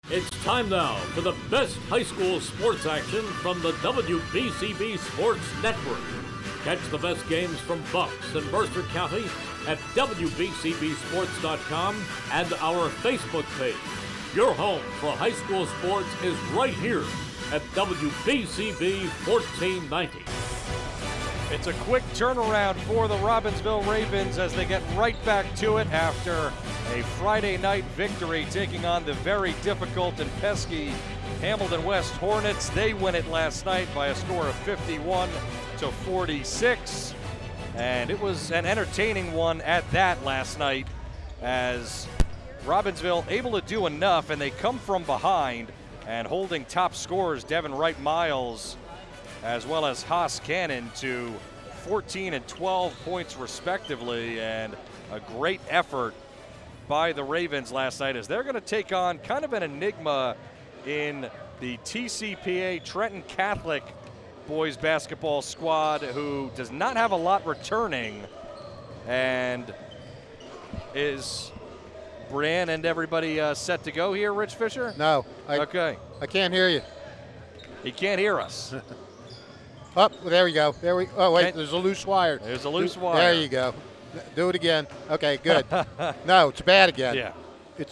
It's time now for the best high school sports action from the WBCB Sports Network. Catch the best games from Bucks and Mercer County at WBCBsports.com and our Facebook page. Your home for high school sports is right here at WBCB 1490. It's a quick turnaround for the Robbinsville Ravens as they get right back to it after a Friday night victory taking on the very difficult and pesky Hamilton West Hornets. They win it last night by a score of 51-46, and it was an entertaining one at that last night as Robbinsville able to do enough, and they come from behind and holding top scorers Devin Wright Miles as well as Haas Cannon to 14 and 12 points respectively, and a great effort by the Ravens last night as they're going to take on kind of an enigma in the TCPA Trenton Catholic boys basketball squad, who does not have a lot returning. And is Brian and everybody set to go here, Rich Fisher? No. Okay. I can't hear you. He can't hear us. Oh, there we go. Oh, wait, there's a loose wire. There's a loose wire. There you go. Do it again. Okay, good. No, it's bad again. Yeah.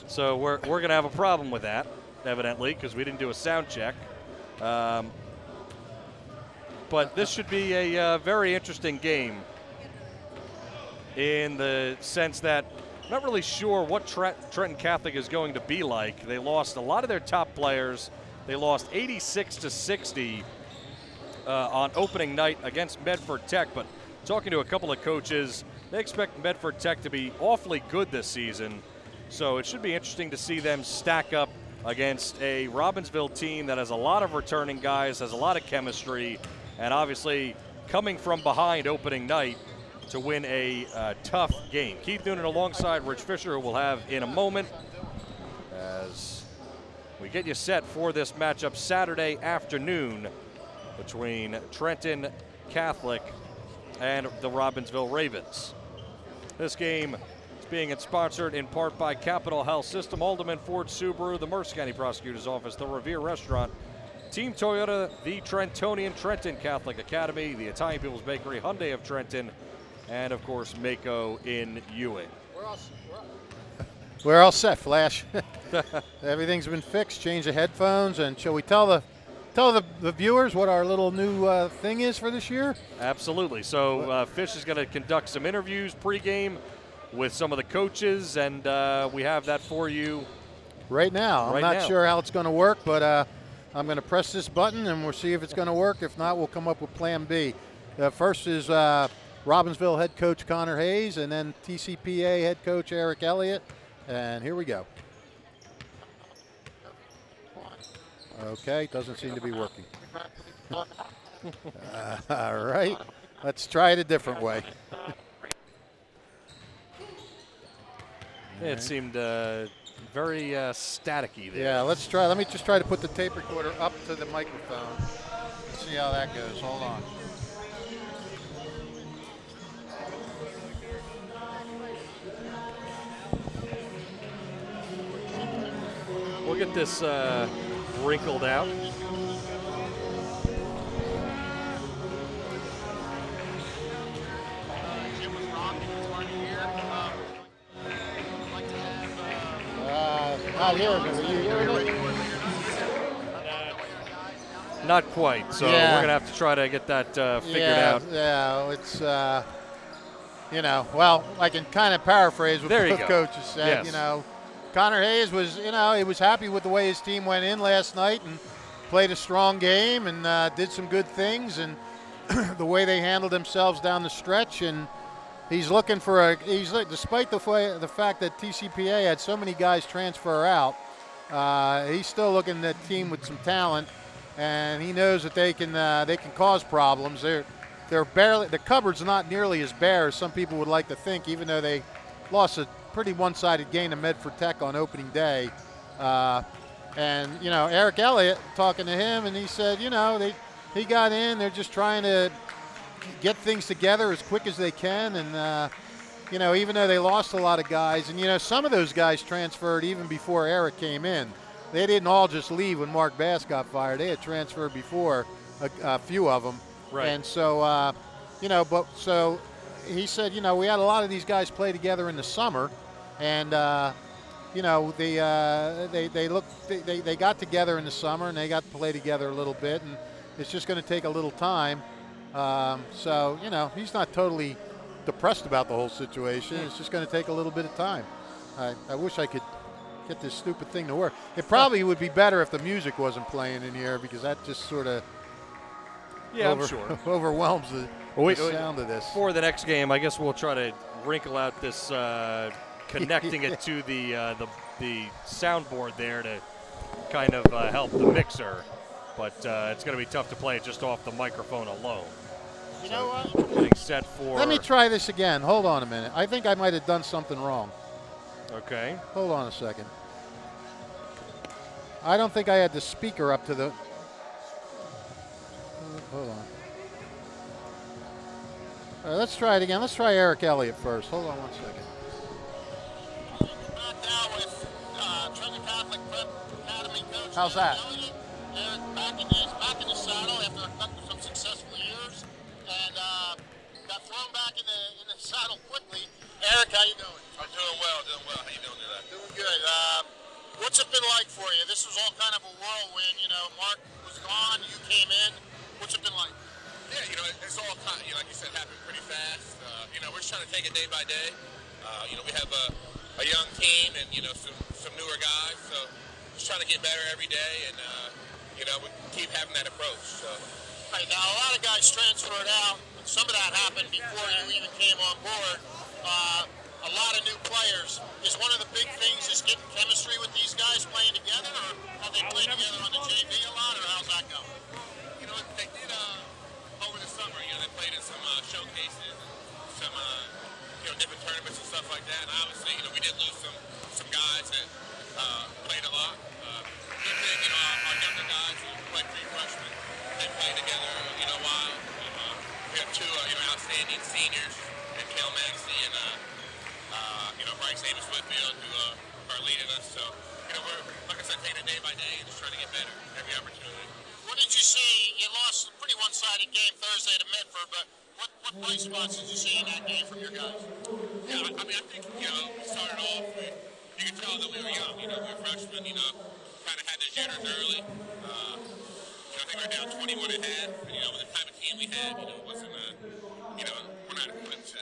So we're going to have a problem with that, evidently, because we didn't do a sound check. But this should be a very interesting game in the sense that I'm not really sure what Trenton Catholic is going to be like. They lost a lot of their top players. They lost 86-60 on opening night against Medford Tech, but talking to a couple of coaches, they expect Medford Tech to be awfully good this season. So it should be interesting to see them stack up against a Robbinsville team that has a lot of returning guys, has a lot of chemistry, and obviously coming from behind opening night to win a tough game. Keith Noonan alongside Rich Fisher, who we'll have in a moment as we get you set for this matchup Saturday afternoon between Trenton Catholic and the Robbinsville Ravens. This game is being sponsored in part by Capital Health System, Alderman Ford Subaru, the Mercer County Prosecutor's Office, the Revere Restaurant, Team Toyota, the Trentonian Trenton Catholic Academy, the Italian People's Bakery, Hyundai of Trenton, and of course Mako in Ewing. We're all set, Flash. Everything's been fixed. Change the headphones, and shall we tell the viewers what our little new thing is for this year? Absolutely. So Fish is going to conduct some interviews pregame with some of the coaches, and we have that for you right now. I'm not sure how it's going to work, but I'm going to press this button and we'll see if it's going to work. If not, we'll come up with plan B. First is Robbinsville head coach Connor Hayes, and then TCPA head coach Eric Elliott. And here we go. Okay, doesn't seem to be working. All right, let's try it a different way. It seemed very staticky there. Yeah, let's try. Let me just try to put the tape recorder up to the microphone. Let's see how that goes. Hold on. We'll get this wrinkled out. Not hearing it. Are you hearing it? Not quite. So we're going to have to try to get that figured out. Yeah, it's, you know, well, I can kind of paraphrase what both coaches said. Yes. You know, Connor Hayes was, you know, he was happy with the way his team went in last night and played a strong game and did some good things, and the way they handled themselves down the stretch. And he's looking for despite the fact that TCPA had so many guys transfer out, he's still looking at a team with some talent, and he knows that they can cause problems. They're barely, the cupboard's not nearly as bare as some people would like to think, even though they lost a pretty one-sided game to Medford Tech on opening day. And you know, Eric Elliott, talking to him, and he said, you know, he got in. They're just trying to get things together as quick as they can, and you know, even though they lost a lot of guys, and you know, some of those guys transferred even before Eric came in. they didn't all just leave when Mark Bass got fired. They had transferred before, a few of them. Right. And so, so he said, we had a lot of these guys play together in the summer, and they got together in the summer and they got to play together a little bit, and it's just going to take a little time. So he's not totally depressed about the whole situation. It's just going to take a little bit of time. I wish I could get this stupid thing to work. It probably would be better if the music wasn't playing in here, because that just sort of I'm sure overwhelms the sound of this. For the next game, I guess we'll try to wrinkle out this connecting it to the soundboard there to kind of help the mixer, but it's going to be tough to play it just off the microphone alone. You know what? Getting set for. Let me try this again. Hold on a minute. I think I might have done something wrong. Okay. Hold on a second. I don't think I had the speaker up to the. Hold on. All right, let's try it again. Let's try Eric Elliott first. Hold on one second. Back now with Trenton Catholic Prep Academy coach. How's that? Eric back in the saddle after some successful years, and got thrown back in the saddle quickly. Eric, how you doing? I'm doing well. How you doing today? Doing good. What's it been like for you? This was all kind of a whirlwind. Mark was gone. You came in. What's it been like? Yeah, it's all kind of, like you said, happened pretty fast. We're just trying to take it day by day. We have a young team and, some newer guys. So just trying to get better every day and, we keep having that approach. So. Right, now, a lot of guys transferred out. Some of that happened before you even came on board. A lot of new players. Is one of the big things is getting chemistry with these guys playing together, or have they played together on the JV a lot, or how's that going? They did over the summer. They played in some showcases, and some different tournaments and stuff like that. And obviously, we did lose some guys that played a lot. Good thing, our younger guys who played three freshmen, they played together a while. We have two outstanding seniors, and Kel Maxey and Bryce Amos Whitfield, who are leading us. So we're, like I said, taking it day by day and just trying to get better every opportunity. What did you see? You lost a pretty one-sided game Thursday to Medford, but what bright spots did you see in that game from your guys? Yeah, I think, we started off, you could tell that we were young. We were freshmen, kind of had the jitters early. I think we were down 21 at half, and, with the type of team we had, it wasn't, we're not equipped to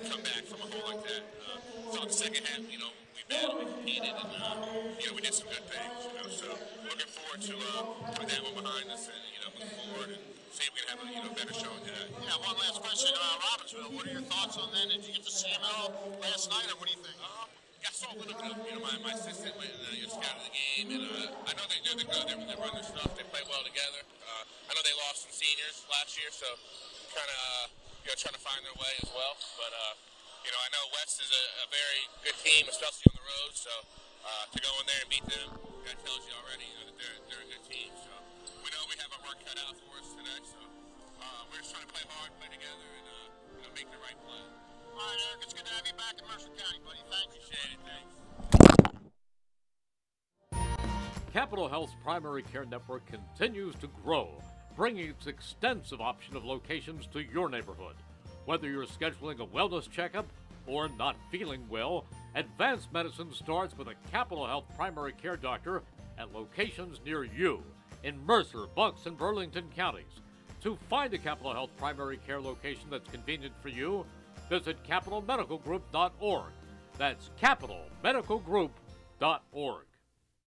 come back from a hole like that. So in the second half, we battled, we competed, and, we did some good things, so looking forward to put that one behind us and, move forward and see if we can have a better showing today. Yeah, one last question about Robbinsville. What are your thoughts on them? Did you get to see them at all last night, or what do you think? I saw a little bit of, my assistant went and scouted the game, and I know they're good. They run their stuff. They play well together. I know they lost some seniors last year, so kind of, trying to find their way as well. But, I know West is a very good team, especially on the road, so to go in there and beat them, that tells you already that they're a good team. So we know we have our work cut out for us today, so we're just trying to play hard, play together, and make the right play. All right, Eric, it's good to have you back in Mercer County, buddy. Thanks. Appreciate it. Thanks. Capital Health's primary care network continues to grow, bringing its extensive option of locations to your neighborhood. Whether you're scheduling a wellness checkup or not feeling well, advanced medicine starts with a Capital Health primary care doctor at locations near you in Mercer, Bucks, and Burlington counties. To find a Capital Health primary care location that's convenient for you, visit capitalmedicalgroup.org. That's capitalmedicalgroup.org.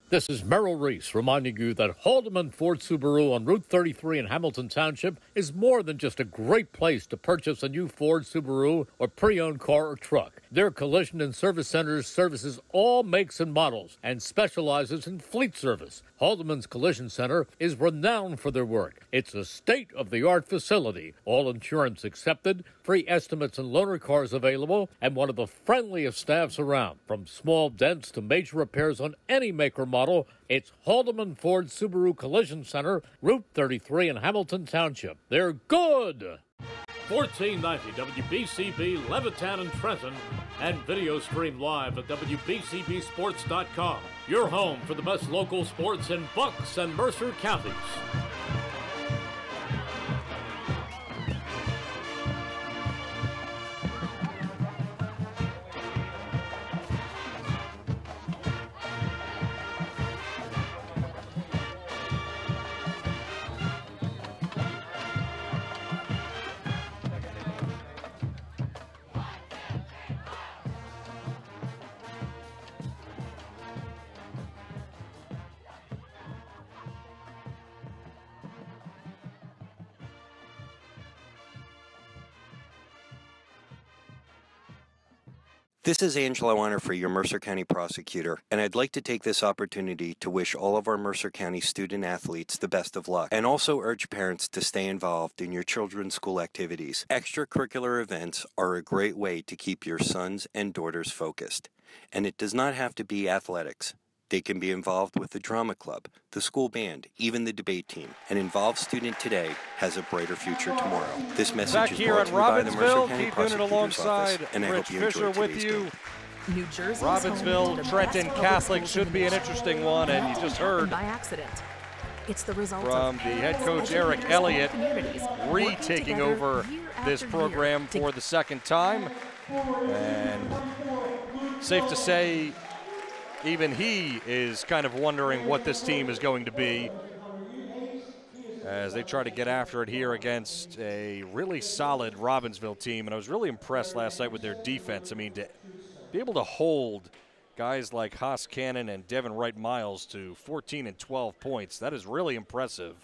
This is Merrill Reese reminding you that Haldeman Ford Subaru on Route 33 in Hamilton Township is more than just a great place to purchase a new Ford, Subaru, or pre-owned car or truck. Their collision and service centers services all makes and models and specializes in fleet service. Haldeman's Collision Center is renowned for their work. It's a state-of-the-art facility, all insurance accepted, free estimates and loaner cars available, and one of the friendliest staffs around. From small dents to major repairs on any make or model, it's Haldeman Ford Subaru Collision Center, Route 33 in Hamilton Township. They're good! 1490 WBCB, Levitan and Trenton, and video stream live at WBCBsports.com. your home for the best local sports in Bucks and Mercer counties. This is Angelo Honor, your Mercer County prosecutor, and I'd like to take this opportunity to wish all of our Mercer County student athletes the best of luck, and also urge parents to stay involved in your children's school activities. Extracurricular events are a great way to keep your sons and daughters focused, and it does not have to be athletics. They can be involved with the drama club, the school band, even the debate team. An involved student today has a brighter future tomorrow. This message Back is here brought at to you by the Mercer Robbinsville, County Keith Noonan Prosecutor's alongside Office, and I Rich hope you Fisher enjoyed with today's you. game. New Jersey's Robbinsville, Trenton Catholic should be an interesting one, and you just heard by accident. It's the result from of the head coach Eric Elliott retaking over this program for the second time. And safe to say, even he is kind of wondering what this team is going to be as they try to get after it here against a really solid Robbinsville team. And I was really impressed last night with their defense. I mean, to be able to hold guys like Haas Cannon and Devin Wright-Miles to 14 and 12 points, that is really impressive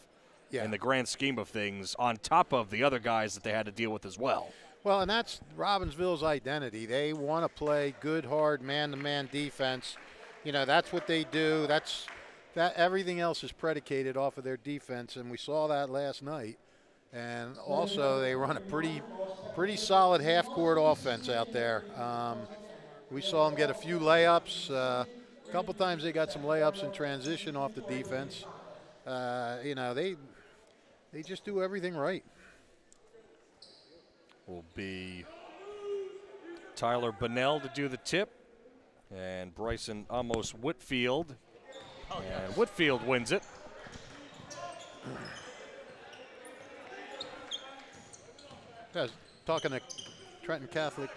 in the grand scheme of things, on top of the other guys that they had to deal with as well. Well, and that's Robbinsville's identity. They want to play good, hard, man-to-man defense. You know, that's what they do. Everything else is predicated off of their defense, and we saw that last night. And also, they run a pretty solid half-court offense out there. We saw them get a few layups. A couple times they got some layups in transition off the defense. You know, they just do everything right. Will be Tyler Bunnell to do the tip, and Bryson Amos Whitfield. And Whitfield wins it. Guys, talking to Trenton Catholic.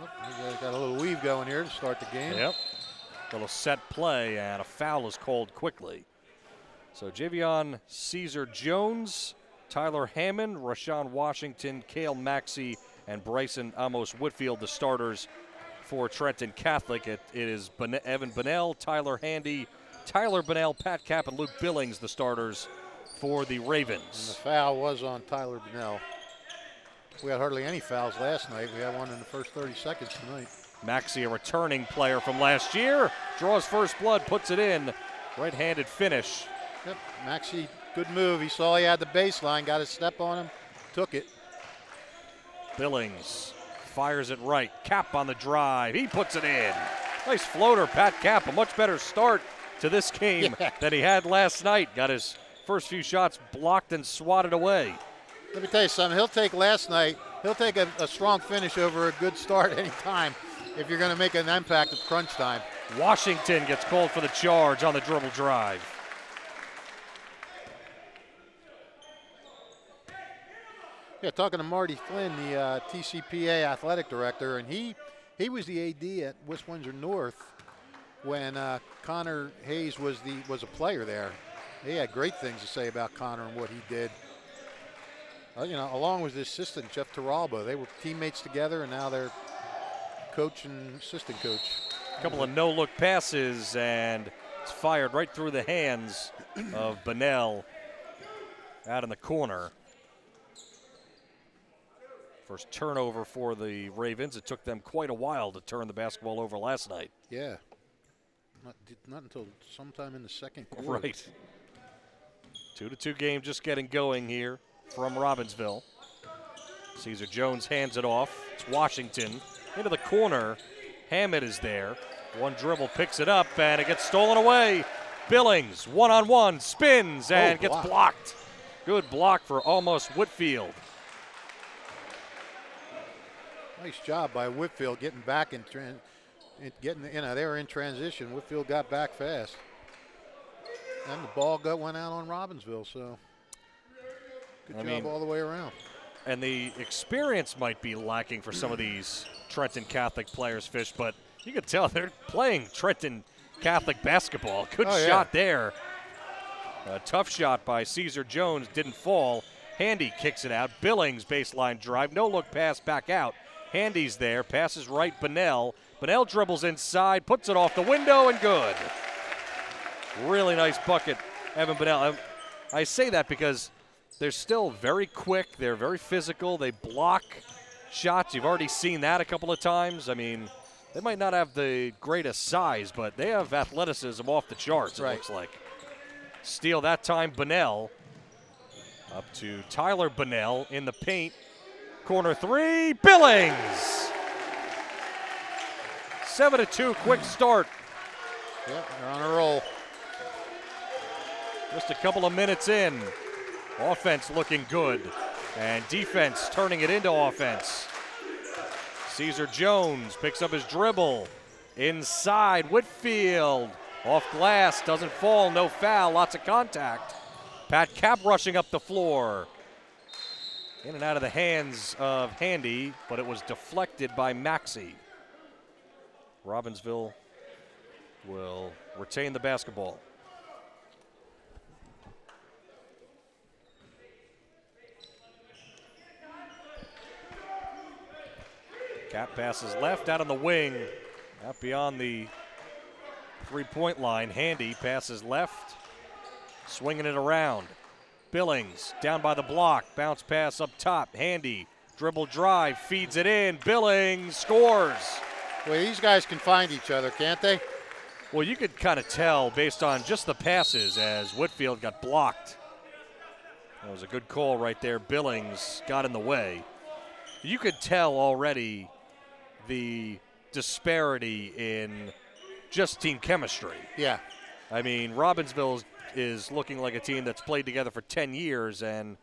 Oh, got a little weave going here to start the game. Yep. Little set play, and a foul is called quickly. So Javion Caesar-Jones, Tyler Hammond, Rashawn Washington, Cale Maxey, and Bryson Amos Whitfield, the starters for Trenton Catholic. It is Evan Bunnell, Tyler Handy, Tyler Bunnell, Pat Cap, and Luke Billings, the starters for the Ravens. And the foul was on Tyler Bunnell. We had hardly any fouls last night. We had one in the first 30 seconds tonight. Maxey, a returning player from last year, draws first blood, puts it in. Right-handed finish. Yep, Maxey, good move. He saw he had the baseline, got his step on him, took it. Billings fires it right. Cap on the drive. He puts it in. Nice floater, Pat Cap. A much better start to this game than he had last night. Got his first few shots blocked and swatted away. Let me tell you something. He'll take a strong finish over a good start anytime if you're going to make an impact at crunch time. Washington gets called for the charge on the dribble drive. Yeah, talking to Marty Flynn, the TCPA athletic director, and he was the AD at West Windsor North when Connor Hayes was a player there. He had great things to say about Connor and what he did. You know, along with his assistant, Jeff Taralba. They were teammates together, and now they're coach and assistant coach. A couple of no-look passes, and it's fired right through the hands of Bunnell out in the corner. First turnover for the Ravens. It took them quite a while to turn the basketball over last night. Yeah. Not until sometime in the second quarter. Right. 2-2 game just getting going here from Robbinsville. Caesar-Jones hands it off. It's Washington into the corner. Hammett is there. One dribble, picks it up, and it gets stolen away. Billings, one-on-one, spins, and gets blocked. Good block for almost Whitfield. Nice job by Whitfield getting back in they were in transition. Whitfield got back fast. And the ball went out on Robbinsville, so good job all the way around. And the experience might be lacking for some of these Trenton Catholic players, Fish, but you can tell they're playing Trenton Catholic basketball. Good shot there. A tough shot by Caesar Jones, didn't fall. Handy kicks it out. Billings baseline drive, no look pass back out. Handy's there, passes right, Bunnell. Bunnell dribbles inside, puts it off the window, and good. Really nice bucket, Evan Bunnell. I say that because they're still very quick. They're very physical. They block shots. You've already seen that a couple of times. I mean, they might not have the greatest size, but they have athleticism off the charts, it looks like. Steal that time, Bunnell. Up to Tyler Bunnell in the paint. Corner three, Billings. 7-2, quick start. Yep, they're on a roll. Just a couple of minutes in. Offense looking good. And defense turning it into offense. Caesar Jones picks up his dribble. Inside, Whitfield. Off glass, doesn't fall, no foul, lots of contact. Pat Cap rushing up the floor. In and out of the hands of Handy, but it was deflected by Maxey. Robbinsville will retain the basketball. Cap passes left out on the wing, out beyond the three-point line. Handy passes left, swinging it around. Billings down by the block, bounce pass up top. Handy, dribble drive, feeds it in. Billings scores. Well, these guys can find each other, can't they? Well, you could kind of tell based on just the passes as Whitfield got blocked. That was a good call right there. Billings got in the way. You could tell already the disparity in just team chemistry. Yeah. I mean, Robbinsville is looking like a team that's played together for 10 years, and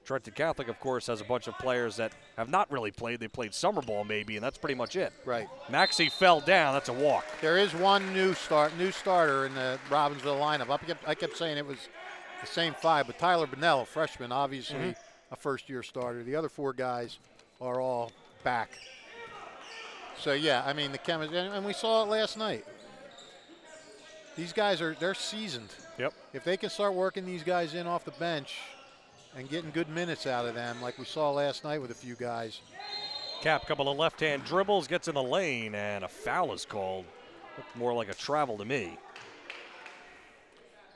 Trenton Catholic, of course, has a bunch of players that have not really played. They played summer ball maybe, and that's pretty much it. Right. Maxey fell down. That's a walk. There is one new starter in the Robbinsville lineup. I kept saying it was the same five, but Tyler Bunnell, a freshman, obviously a first-year starter. The other four guys are all back. So, yeah, I mean, the chemistry, and we saw it last night. These guys they're seasoned. Yep. If they can start working these guys in off the bench and getting good minutes out of them, like we saw last night with a few guys. Cap, couple of left-hand dribbles, gets in the lane, and a foul is called. Looked more like a travel to me.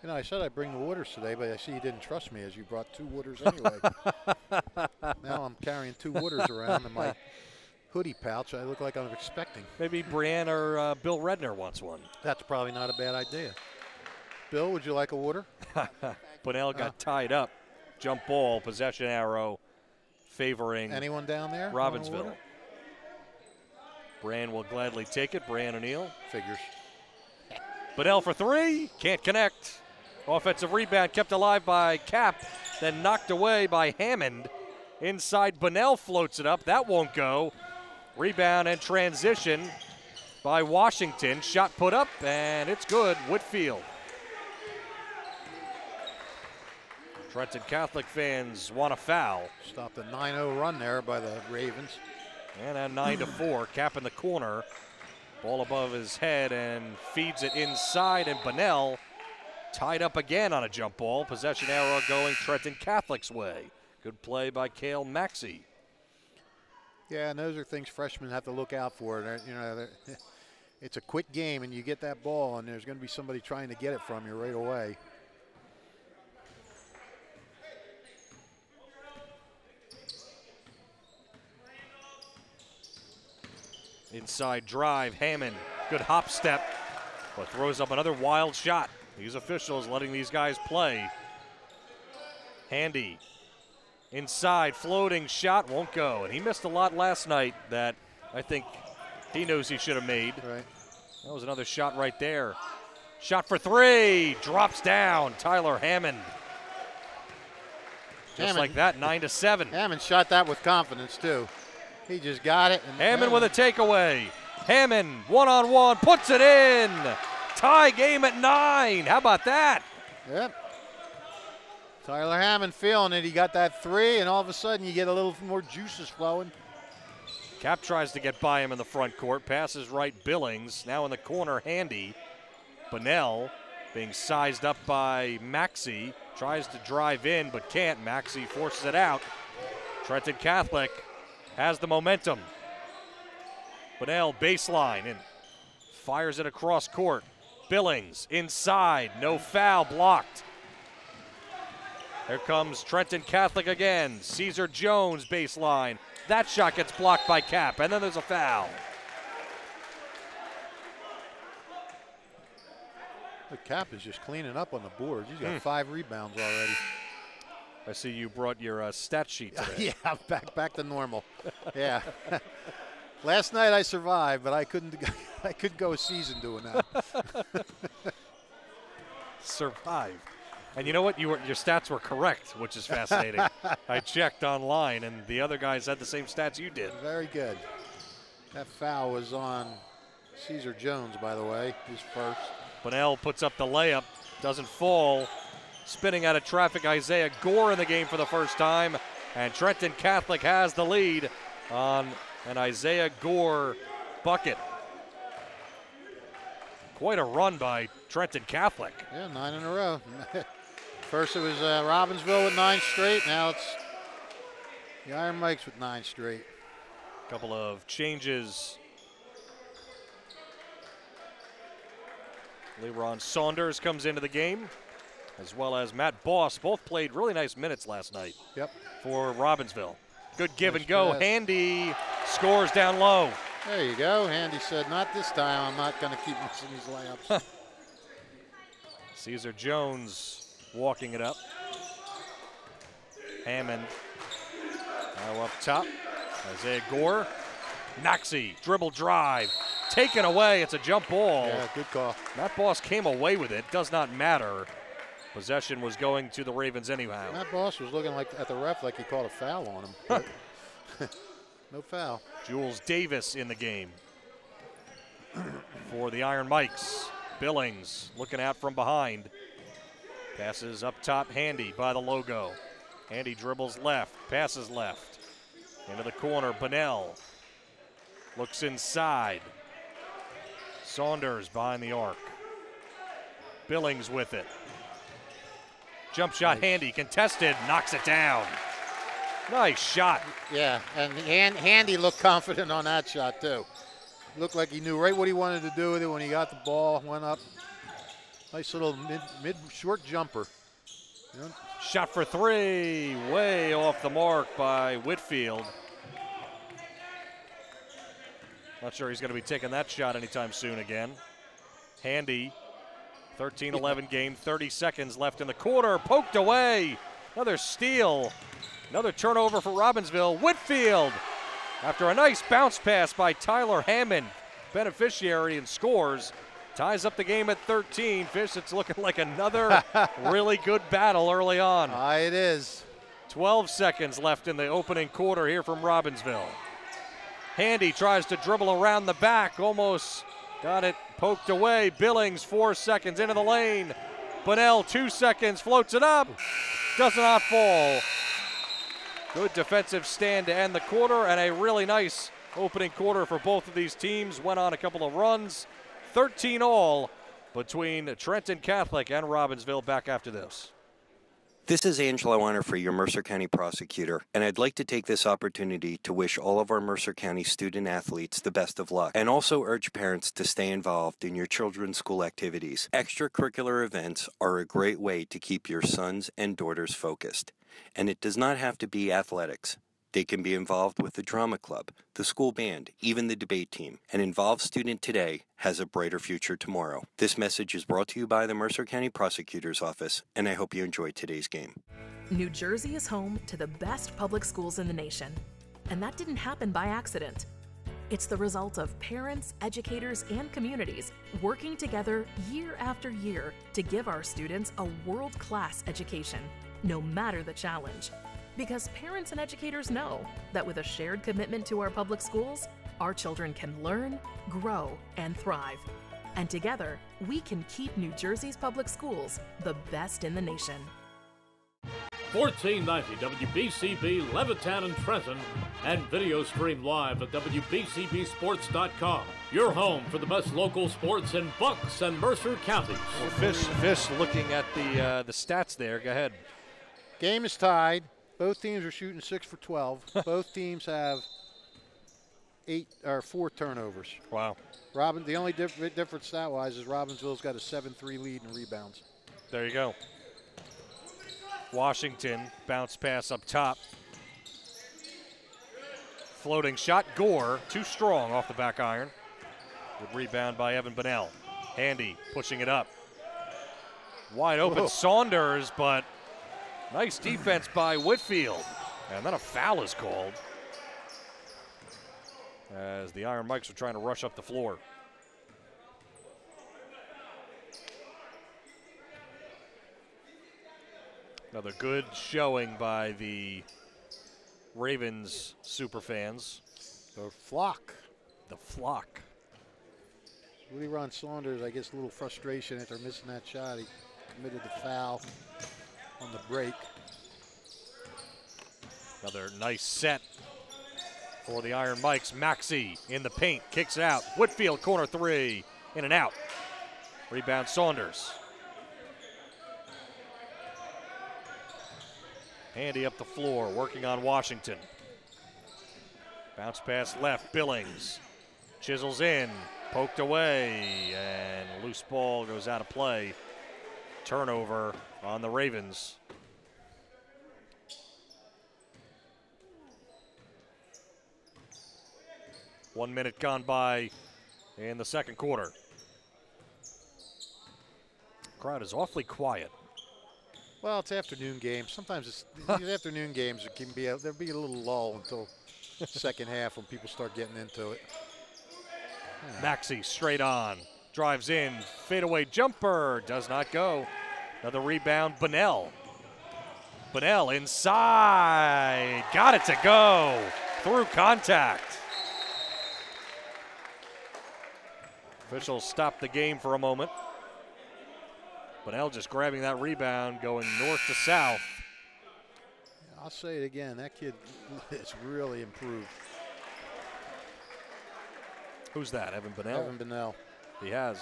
You know, I said I'd bring the waters today, but I see you didn't trust me as you brought 2 waters anyway. Now I'm carrying 2 waters around in my hoodie pouch. I look like I'm expecting. Maybe Brian or Bill Redner wants one. That's probably not a bad idea. Bill, would you like a water? Bunnell got tied up. Jump ball, possession arrow favoring anyone down there? Robbinsville. Bran will gladly take it. Bran O'Neill. Figures. Bunnell for 3. Can't connect. Offensive rebound kept alive by Cap, then knocked away by Hammond. Inside, Bunnell floats it up. That won't go. Rebound and transition by Washington. Shot put up, and it's good. Whitfield. Trenton Catholic fans want a foul. Stopped a 9-0 run there by the Ravens. And a 9-4. Cap in the corner. Ball above his head and feeds it inside, and Bunnell tied up again on a jump ball. Possession arrow going Trenton Catholic's way. Good play by Cale Maxey. Yeah, and those are things freshmen have to look out for. You know, it's a quick game, and you get that ball, and there's going to be somebody trying to get it from you right away. Inside drive, Hammond, good hop step, but throws up another wild shot. These officials letting these guys play. Handy, inside, floating shot, won't go. And he missed a lot last night that I think he knows he should have made. Right. That was another shot right there. Shot for 3, drops down, Tyler Hammond. Just like that, 9-7. Hammond shot that with confidence, too. He just got it. And Hammond with a takeaway. Hammond, one-on-one, puts it in. Tie game at 9. How about that? Yep. Tyler Hammond feeling it. He got that 3, and all of a sudden you get a little more juices flowing. Cap tries to get by him in the front court. Passes right, Billings. Now in the corner, Handy. Bunnell being sized up by Maxey. Tries to drive in, but can't. Maxey forces it out. Trenton Catholic has the momentum. Bunnell baseline and fires it across court. Billings inside, no foul, blocked. Here comes Trenton Catholic again. Caesar Jones baseline. That shot gets blocked by Cap, and then there's a foul. The Cap is just cleaning up on the boards. He's got 5 rebounds already. I see you brought your stat sheet today. Yeah, back to normal. Yeah. Last night I survived, but I couldn't go a season doing that. Survived. And you know what? Your stats were correct, which is fascinating. I checked online, and the other guys had the same stats you did. Very good. That foul was on Caesar Jones, by the way, his first. Bunnell puts up the layup, doesn't fall. Spinning out of traffic, Isaiah Gore in the game for the first time. And Trenton Catholic has the lead on an Isaiah Gore bucket. Quite a run by Trenton Catholic. Yeah, 9 in a row. First it was Robbinsville with 9 straight. Now it's the Iron Mikes with 9 straight. Couple of changes. LeRon Saunders comes into the game, as well as Matt Boss. Both played really nice minutes last night. Yep. For Robbinsville. Good give and go. Pass. Handy scores down low. There you go. Handy said, not this time. I'm not going to keep missing these layups. Caesar Jones walking it up. Hammond now up top. Isaiah Gore. Maxey, dribble drive. Taken away. It's a jump ball. Yeah, good call. Matt Boss came away with it. Does not matter. Possession was going to the Ravens anyhow. Matt Boss was looking like at the ref like he called a foul on him. But no foul. Jules Davis in the game for the Iron Mikes. Billings looking out from behind. Passes up top, Handy by the logo. Handy dribbles left, passes left. Into the corner, Bunnell looks inside. Saunders behind the arc. Billings with it. Jump shot, nice. Handy contested, knocks it down. Nice shot. Yeah, and Handy looked confident on that shot too. Looked like he knew right what he wanted to do with it when he got the ball, went up. Nice little mid short jumper. Yep. Shot for 3, way off the mark by Whitfield. Not sure he's going to be taking that shot anytime soon again. Handy, 13-11 game, 30 seconds left in the quarter, poked away. Another steal, another turnover for Robbinsville. Whitfield, after a nice bounce pass by Tyler Hammond, beneficiary and scores. Ties up the game at 13. Fish, it's looking like another really good battle early on. It is. 12 seconds left in the opening quarter here from Robbinsville. Handy tries to dribble around the back, almost got it poked away. Billings, 4 seconds into the lane. Bunnell, 2 seconds, floats it up, does not fall. Good defensive stand to end the quarter, and a really nice opening quarter for both of these teams. Went on a couple of runs. 13 all between Trenton Catholic and Robbinsville. Back after this. This is Angelo Honor, your Mercer County prosecutor, and I'd like to take this opportunity to wish all of our Mercer County student athletes the best of luck, and also urge parents to stay involved in your children's school activities. Extracurricular events are a great way to keep your sons and daughters focused, and it does not have to be athletics. They can be involved with the drama club, the school band, even the debate team. An involved student today has a brighter future tomorrow. This message is brought to you by the Mercer County Prosecutor's Office, and I hope you enjoyed today's game. New Jersey is home to the best public schools in the nation, and that didn't happen by accident. It's the result of parents, educators, and communities working together year after year to give our students a world-class education, no matter the challenge. Because parents and educators know that with a shared commitment to our public schools, our children can learn, grow, and thrive. And together, we can keep New Jersey's public schools the best in the nation. 1490 WBCB, Levittown and Trenton, and video stream live at WBCBsports.com. Your home for the best local sports in Bucks and Mercer counties. Well, Fish looking at the stats there. Go ahead. Game is tied. Both teams are shooting 6 for 12. Both teams have 4 turnovers. Wow. The only difference stat-wise is Robbinsville's got a 7-3 lead in rebounds. There you go. Washington, bounce pass up top. Floating shot, Gore, too strong off the back iron. Good rebound by Evan Bunnell. Handy, pushing it up. Wide open Saunders, but nice defense by Whitfield. And then a foul is called as the Iron Mikes are trying to rush up the floor. Another good showing by the Ravens superfans. The flock. The flock. Willie Ron Saunders, I guess a little frustration after missing that shot. He committed the foul on the break. Another nice set for the Iron Mikes. Maxey in the paint, kicks it out. Whitfield, corner 3, in and out. Rebound Saunders. Handy up the floor, working on Washington. Bounce pass left, Billings. Chisels in, poked away, and loose ball goes out of play. Turnover on the Ravens. One minute gone by in the second quarter. Crowd is awfully quiet. Well, it's afternoon games. Sometimes these afternoon games can be there'll be a little lull until second half when people start getting into it. Yeah. Maxey straight on, drives in, fadeaway jumper, does not go. Another rebound, Bunnell. Bunnell inside, got it to go through contact. Officials stopped the game for a moment. Bunnell just grabbing that rebound, going north to south. I'll say it again, that kid has really improved. Who's that, Evan Bunnell? Evan Bunnell. He has.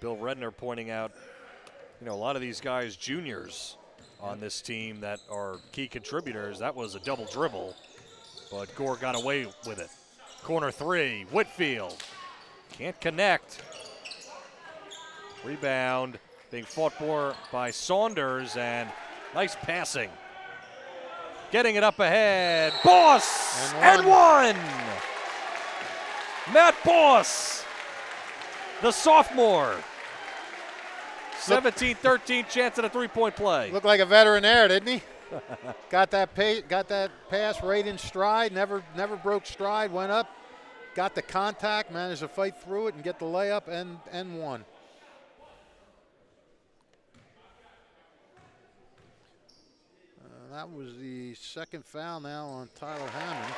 Bill Redner pointing out, a lot of these guys, juniors on this team that are key contributors. That was a double dribble, but Gore got away with it. Corner 3, Whitfield. Can't connect. Rebound being fought for by Saunders, and nice passing. Getting it up ahead. Boss! And one! Matt Boss, the sophomore. 17-13 chance at a three-point play. Looked like a veteran there, didn't he? got that pass right in stride, never broke stride, went up, got the contact, managed to fight through it and get the layup and won. That was the second foul now on Tyler Hammond.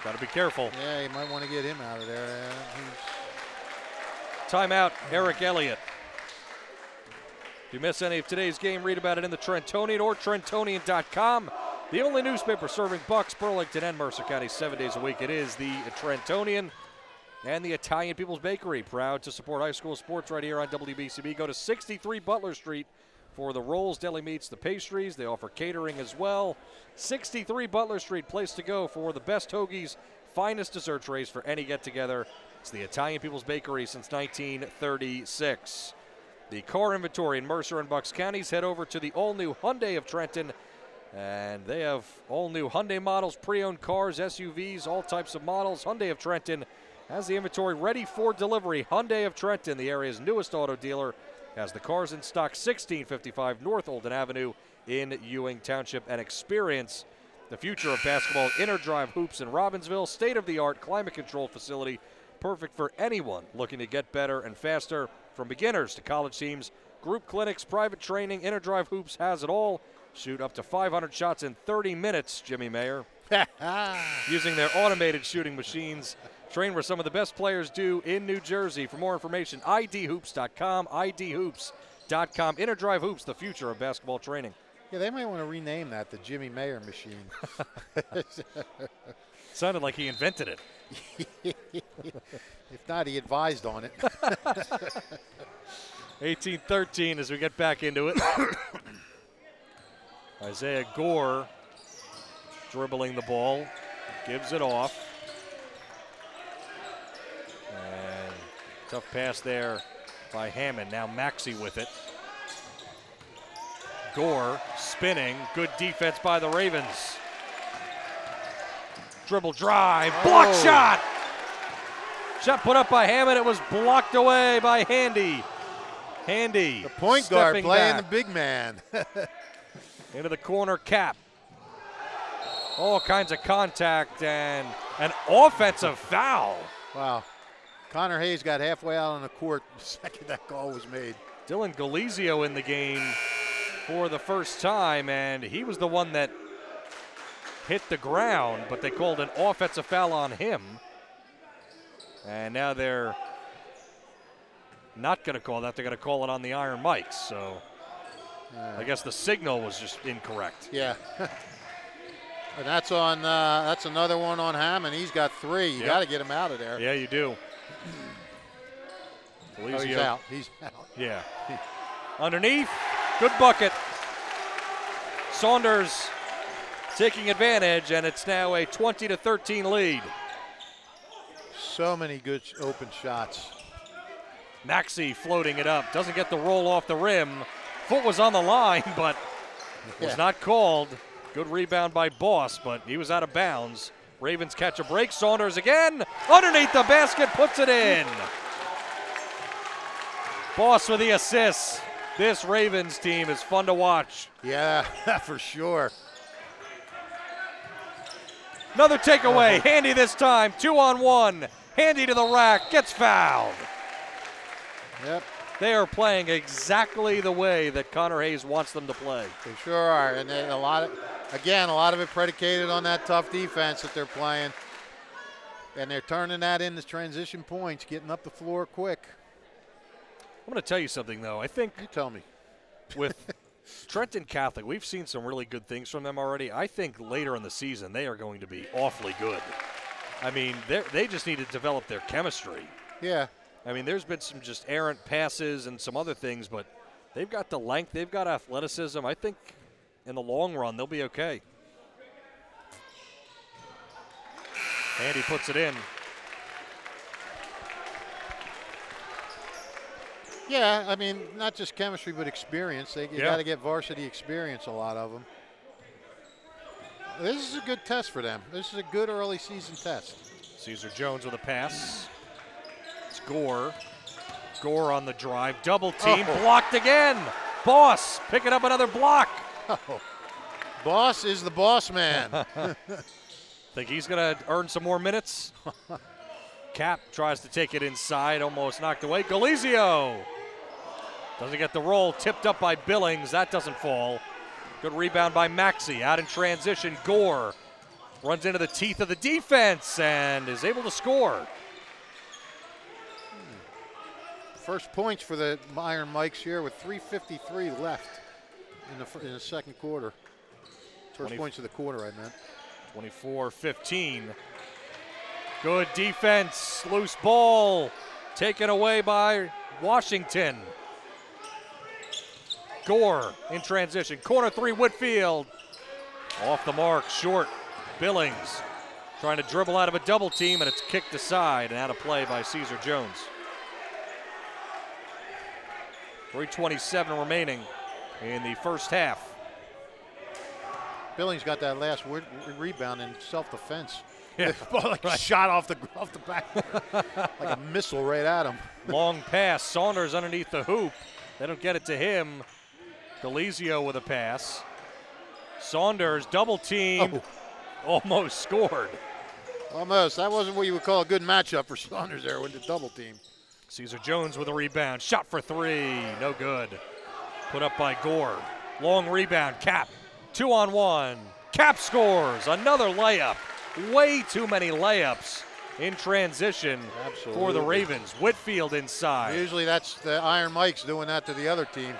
Got to be careful. Yeah, you might want to get him out of there. Timeout, Eric Elliott. If you miss any of today's game, read about it in the Trentonian or Trentonian.com. The only newspaper serving Bucks, Burlington, and Mercer County 7 days a week. It is the Trentonian and the Italian People's Bakery. Proud to support high school sports right here on WBCB. Go to 63 Butler Street for the rolls, deli meats, the pastries. They offer catering as well. 63 Butler Street, place to go for the best hoagies, finest dessert trays for any get-together. It's the Italian People's Bakery since 1936. The car inventory in Mercer and Bucks counties. Head over to the all-new Hyundai of Trenton, and they have all-new Hyundai models, pre-owned cars, SUVs, all types of models. Hyundai of Trenton has the inventory ready for delivery. Hyundai of Trenton, the area's newest auto dealer, has the cars in stock. 1655 North Olden Avenue in Ewing Township. And experience the future of basketball. Inner Drive Hoops in Robbinsville. State-of-the-art climate-controlled facility. Perfect for anyone looking to get better and faster. From beginners to college teams, group clinics, private training, Inner Drive Hoops has it all. Shoot up to 500 shots in 30 minutes, Jimmy Mayer. using their automated shooting machines. Train where some of the best players do in New Jersey. For more information, idhoops.com, idhoops.com. Inner Drive Hoops, the future of basketball training. Yeah, they might want to rename that the Jimmy Mayer machine. Sounded like he invented it. If not, he advised on it. 18-13 as we get back into it. Isaiah Gore dribbling the ball, gives it off. And tough pass there by Hammond. Now Maxey with it. Gore spinning. Good defense by the Ravens. Dribble drive. Block shot. Shot put up by Hammond. It was blocked away by Handy. Handy. The point guard playing the big man. Into the corner, Cap. All kinds of contact and an offensive foul. Wow. Connor Hayes got halfway out on the court the second that call was made. Dylan Galizio in the game for the first time, and he was the one that hit the ground, but they called an offensive foul on him. And now they're not going to call that. They're going to call it on the Iron Mics. So I guess the signal was just incorrect. Yeah. And that's on. That's another one on Hammond. He's got 3. You got to get him out of there. Yeah, you do. Oh, he's out. He's out. Yeah. Underneath, good bucket. Saunders taking advantage, and it's now a 20-13 lead. So many good open shots. Maxey floating it up. Doesn't get the roll off the rim. Foot was on the line, but was not called. Good rebound by Boss, but he was out of bounds. Ravens catch a break. Saunders again. Underneath the basket, puts it in. Boss with the assist. This Ravens team is fun to watch. Yeah, for sure. Another takeaway. Handy this time. 2-on-1. Handy to the rack. Gets fouled. Yep. They are playing exactly the way that Connor Hayes wants them to play. They sure are. And a lot of it predicated on that tough defense that they're playing. And they're turning that into transition points, getting up the floor quick. I'm going to tell you something, though. I think you tell me. With Trenton Catholic, we've seen some really good things from them already. I think later in the season they are going to be awfully good. I mean, they just need to develop their chemistry. Yeah. I mean, there's been some just errant passes and some other things, but they've got the length, they've got athleticism. I think in the long run they'll be okay. Andy puts it in. Yeah, I mean, not just chemistry, but experience. You got to get varsity experience, a lot of them. This is a good test for them. This is a good early season test. Caesar Jones with a pass. It's Gore. Gore on the drive. Double team. Blocked again. Boss picking up another block. Oh. Boss is the boss man. Think he's going to earn some more minutes? Cap tries to take it inside, almost knocked away. Galizio doesn't get the roll, tipped up by Billings. That doesn't fall. Good rebound by Maxey. Out in transition, Gore runs into the teeth of the defense and is able to score. First points for the Iron Mics here with 3:53 left in the second quarter. First points of the quarter, I meant. 24-15. Good defense, loose ball, taken away by Washington. Gore in transition, corner 3, Whitfield. Off the mark, short, Billings. Trying to dribble out of a double team, and it's kicked aside and out of play by Caesar Jones. 3:27 remaining in the first half. Billings got that last rebound in self-defense. Yeah, shot off the back, like a missile right at him. Long pass, Saunders underneath the hoop. They don't get it to him. Galizio with a pass. Saunders double team, almost scored. Almost. That wasn't what you would call a good matchup for Saunders there with the double team. Caesar Jones with a rebound, shot for 3, no good. Put up by Gore. Long rebound, Cap, 2-on-1, Cap scores another layup. Way too many layups in transition for the Ravens. Whitfield inside. Usually that's the Iron Mike's doing that to the other team.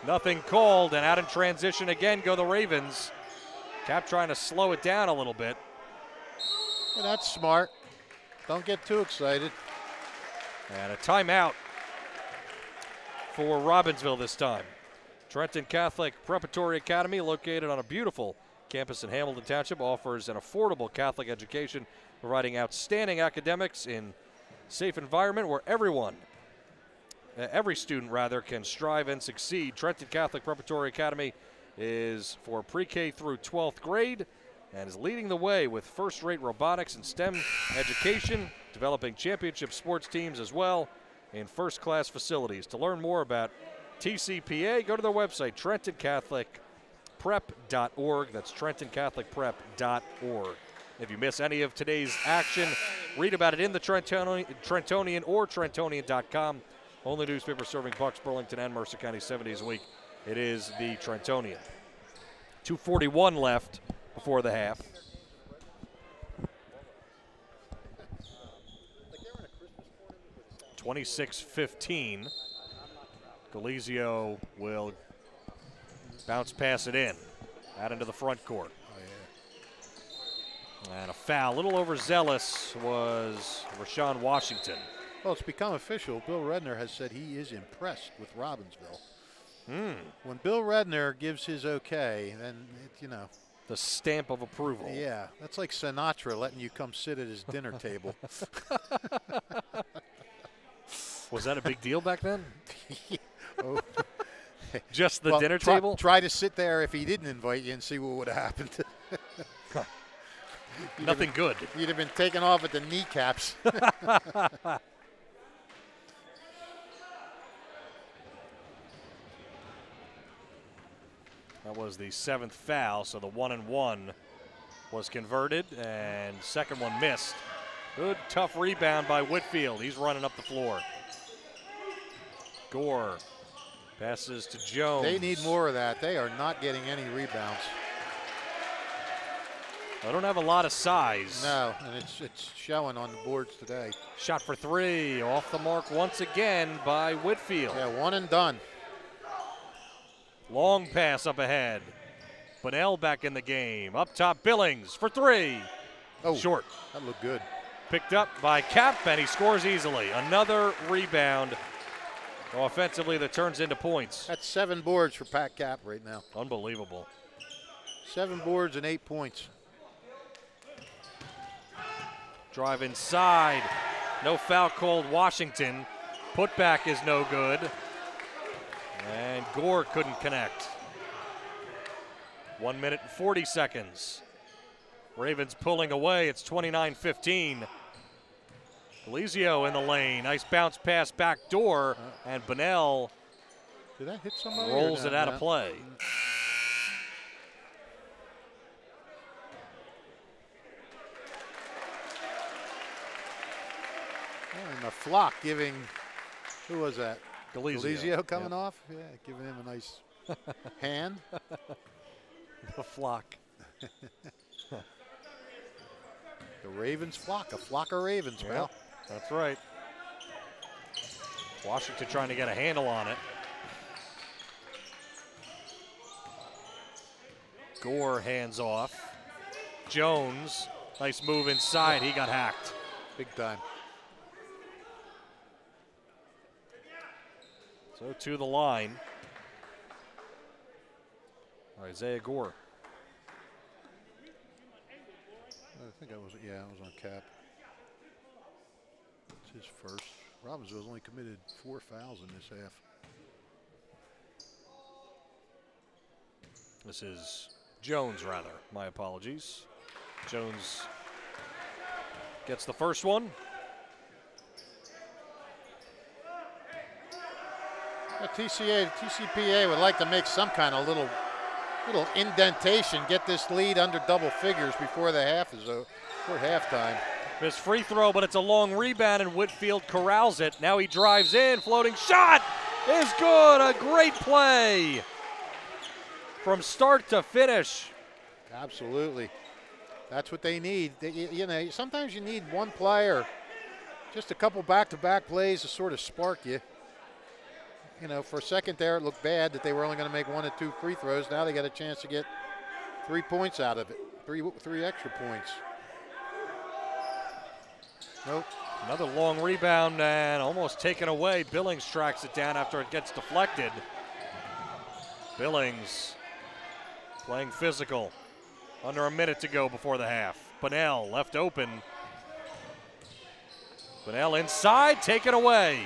Nothing called, and out in transition again go the Ravens. Cap trying to slow it down a little bit. Yeah, that's smart. Don't get too excited. And a timeout for Robbinsville this time. Trenton Catholic Preparatory Academy, located on a beautiful campus in Hamilton Township, offers an affordable Catholic education, providing outstanding academics in safe environment where every student can strive and succeed. Trenton Catholic Preparatory Academy is for pre-K through 12th grade and is leading the way with first-rate robotics and STEM education, developing championship sports teams as well in first-class facilities. To learn more about TCPA, go to their website, TrentonCatholicPrep.org. That's TrentonCatholicPrep.org. If you miss any of today's action, read about it in the Trentonian or Trentonian.com. Only newspaper serving Bucks, Burlington, and Mercer County 7 days a week. It is the Trentonian. 2:41 left before the half. (26-15). Galizio will bounce pass it in. Out into the front court. And a foul, a little overzealous, was Rashawn Washington. Well, it's become official. Bill Redner has said he is impressed with Robbinsville. When Bill Redner gives his okay, then, the stamp of approval. Yeah, that's like Sinatra letting you come sit at his dinner table. Was that a big deal back then? Oh. Just the dinner table? Try to sit there if he didn't invite you and see what would have happened. Nothing good. You'd have been taken off at the kneecaps. That was the 7th foul, so the 1-and-1 was converted, and second one missed. Good, tough rebound by Whitfield. He's running up the floor. Gore passes to Jones. They need more of that. They are not getting any rebounds. I don't have a lot of size. No, and it's showing on the boards today. Shot for three, off the mark once again by Whitfield. Yeah, one and done. Long pass up ahead. Bunnell back in the game. Up top, Billings for three. Oh, short. That looked good. Picked up by Cap, and he scores easily. Another rebound offensively that turns into points. That's 7 boards for Pat Cap right now. Unbelievable. 7 boards and 8 points. Drive inside. No foul called Washington. Putback is no good. And Gore couldn't connect. 1 minute and 40 seconds. Ravens pulling away. It's 29-15. Galizio in the lane. Nice bounce pass back door. And Bunnell Did that hit somebody? rolls it out of play. And the flock giving, who was that? Galizio coming off? Yeah, giving him a nice hand. The flock. The Ravens flock, a flock of Ravens, pal. That's right. Washington trying to get a handle on it. Gore hands off. Jones, nice move inside. He got hacked. Big time. So to the line. Isaiah Gore. I think I was on Cap. It's his first. Robbinsville's only committed 4 fouls in this half. This is Jones, rather. My apologies. Jones gets the first one. TCPA would like to make some kind of little indentation, get this lead under double figures before the half is over, before halftime. This free throw, but it's a long rebound, and Whitfield corrals it. Now he drives in, floating shot is good. A great play from start to finish Absolutely. That's what they need. You know, sometimes you need one player, just a couple back-to-back plays to sort of spark you. You know, for a second there, it looked bad that they were only going to make 1 or 2 free throws. Now they got a chance to get 3 points out of it, three extra points. Nope. Another long rebound and almost taken away. Billings tracks it down after it gets deflected. Billings playing physical. Under a minute to go before the half. Bunnell left open. Bunnell inside, taken away.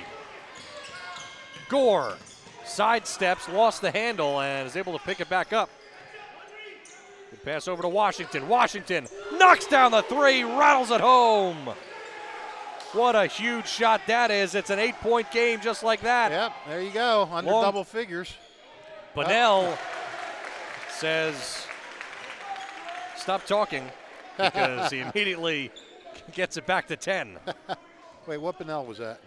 Gore sidesteps, lost the handle, and is able to pick it back up. Good pass over to Washington. Washington knocks down the 3, rattles it home. What a huge shot that is. It's an 8-point game just like that. Yep, there you go, under double figures. Bunnell says, stop talking, because he immediately gets it back to 10. Wait, what Bunnell was that?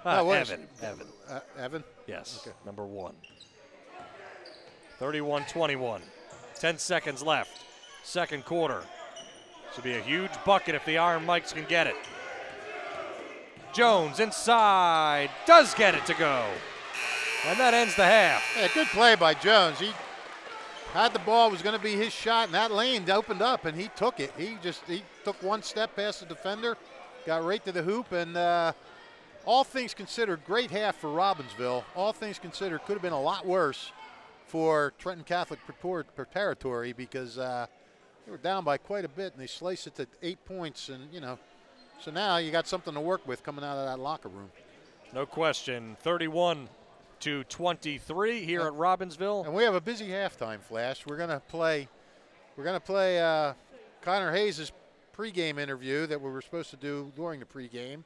Evan. Evan? Yes, okay. number 1. 31-21. 10 seconds left. Second quarter. This will be a huge bucket if the Iron Mikes can get it. Jones inside. Does get it to go. And that ends the half. Yeah, good play by Jones. He had the ball, was going to be his shot, and that lane opened up, and he took it. He took 1 step past the defender, got right to the hoop, and all things considered, great half for Robbinsville. All things considered, could have been a lot worse for Trenton Catholic Preparatory because they were down by quite a bit, and they sliced it to 8 points, and you know, so now you got something to work with coming out of that locker room. No question. 31-23 here at Robbinsville. And we have a busy halftime, Flash. We're gonna play Connor Hayes' pregame interview that we were supposed to do during the pregame.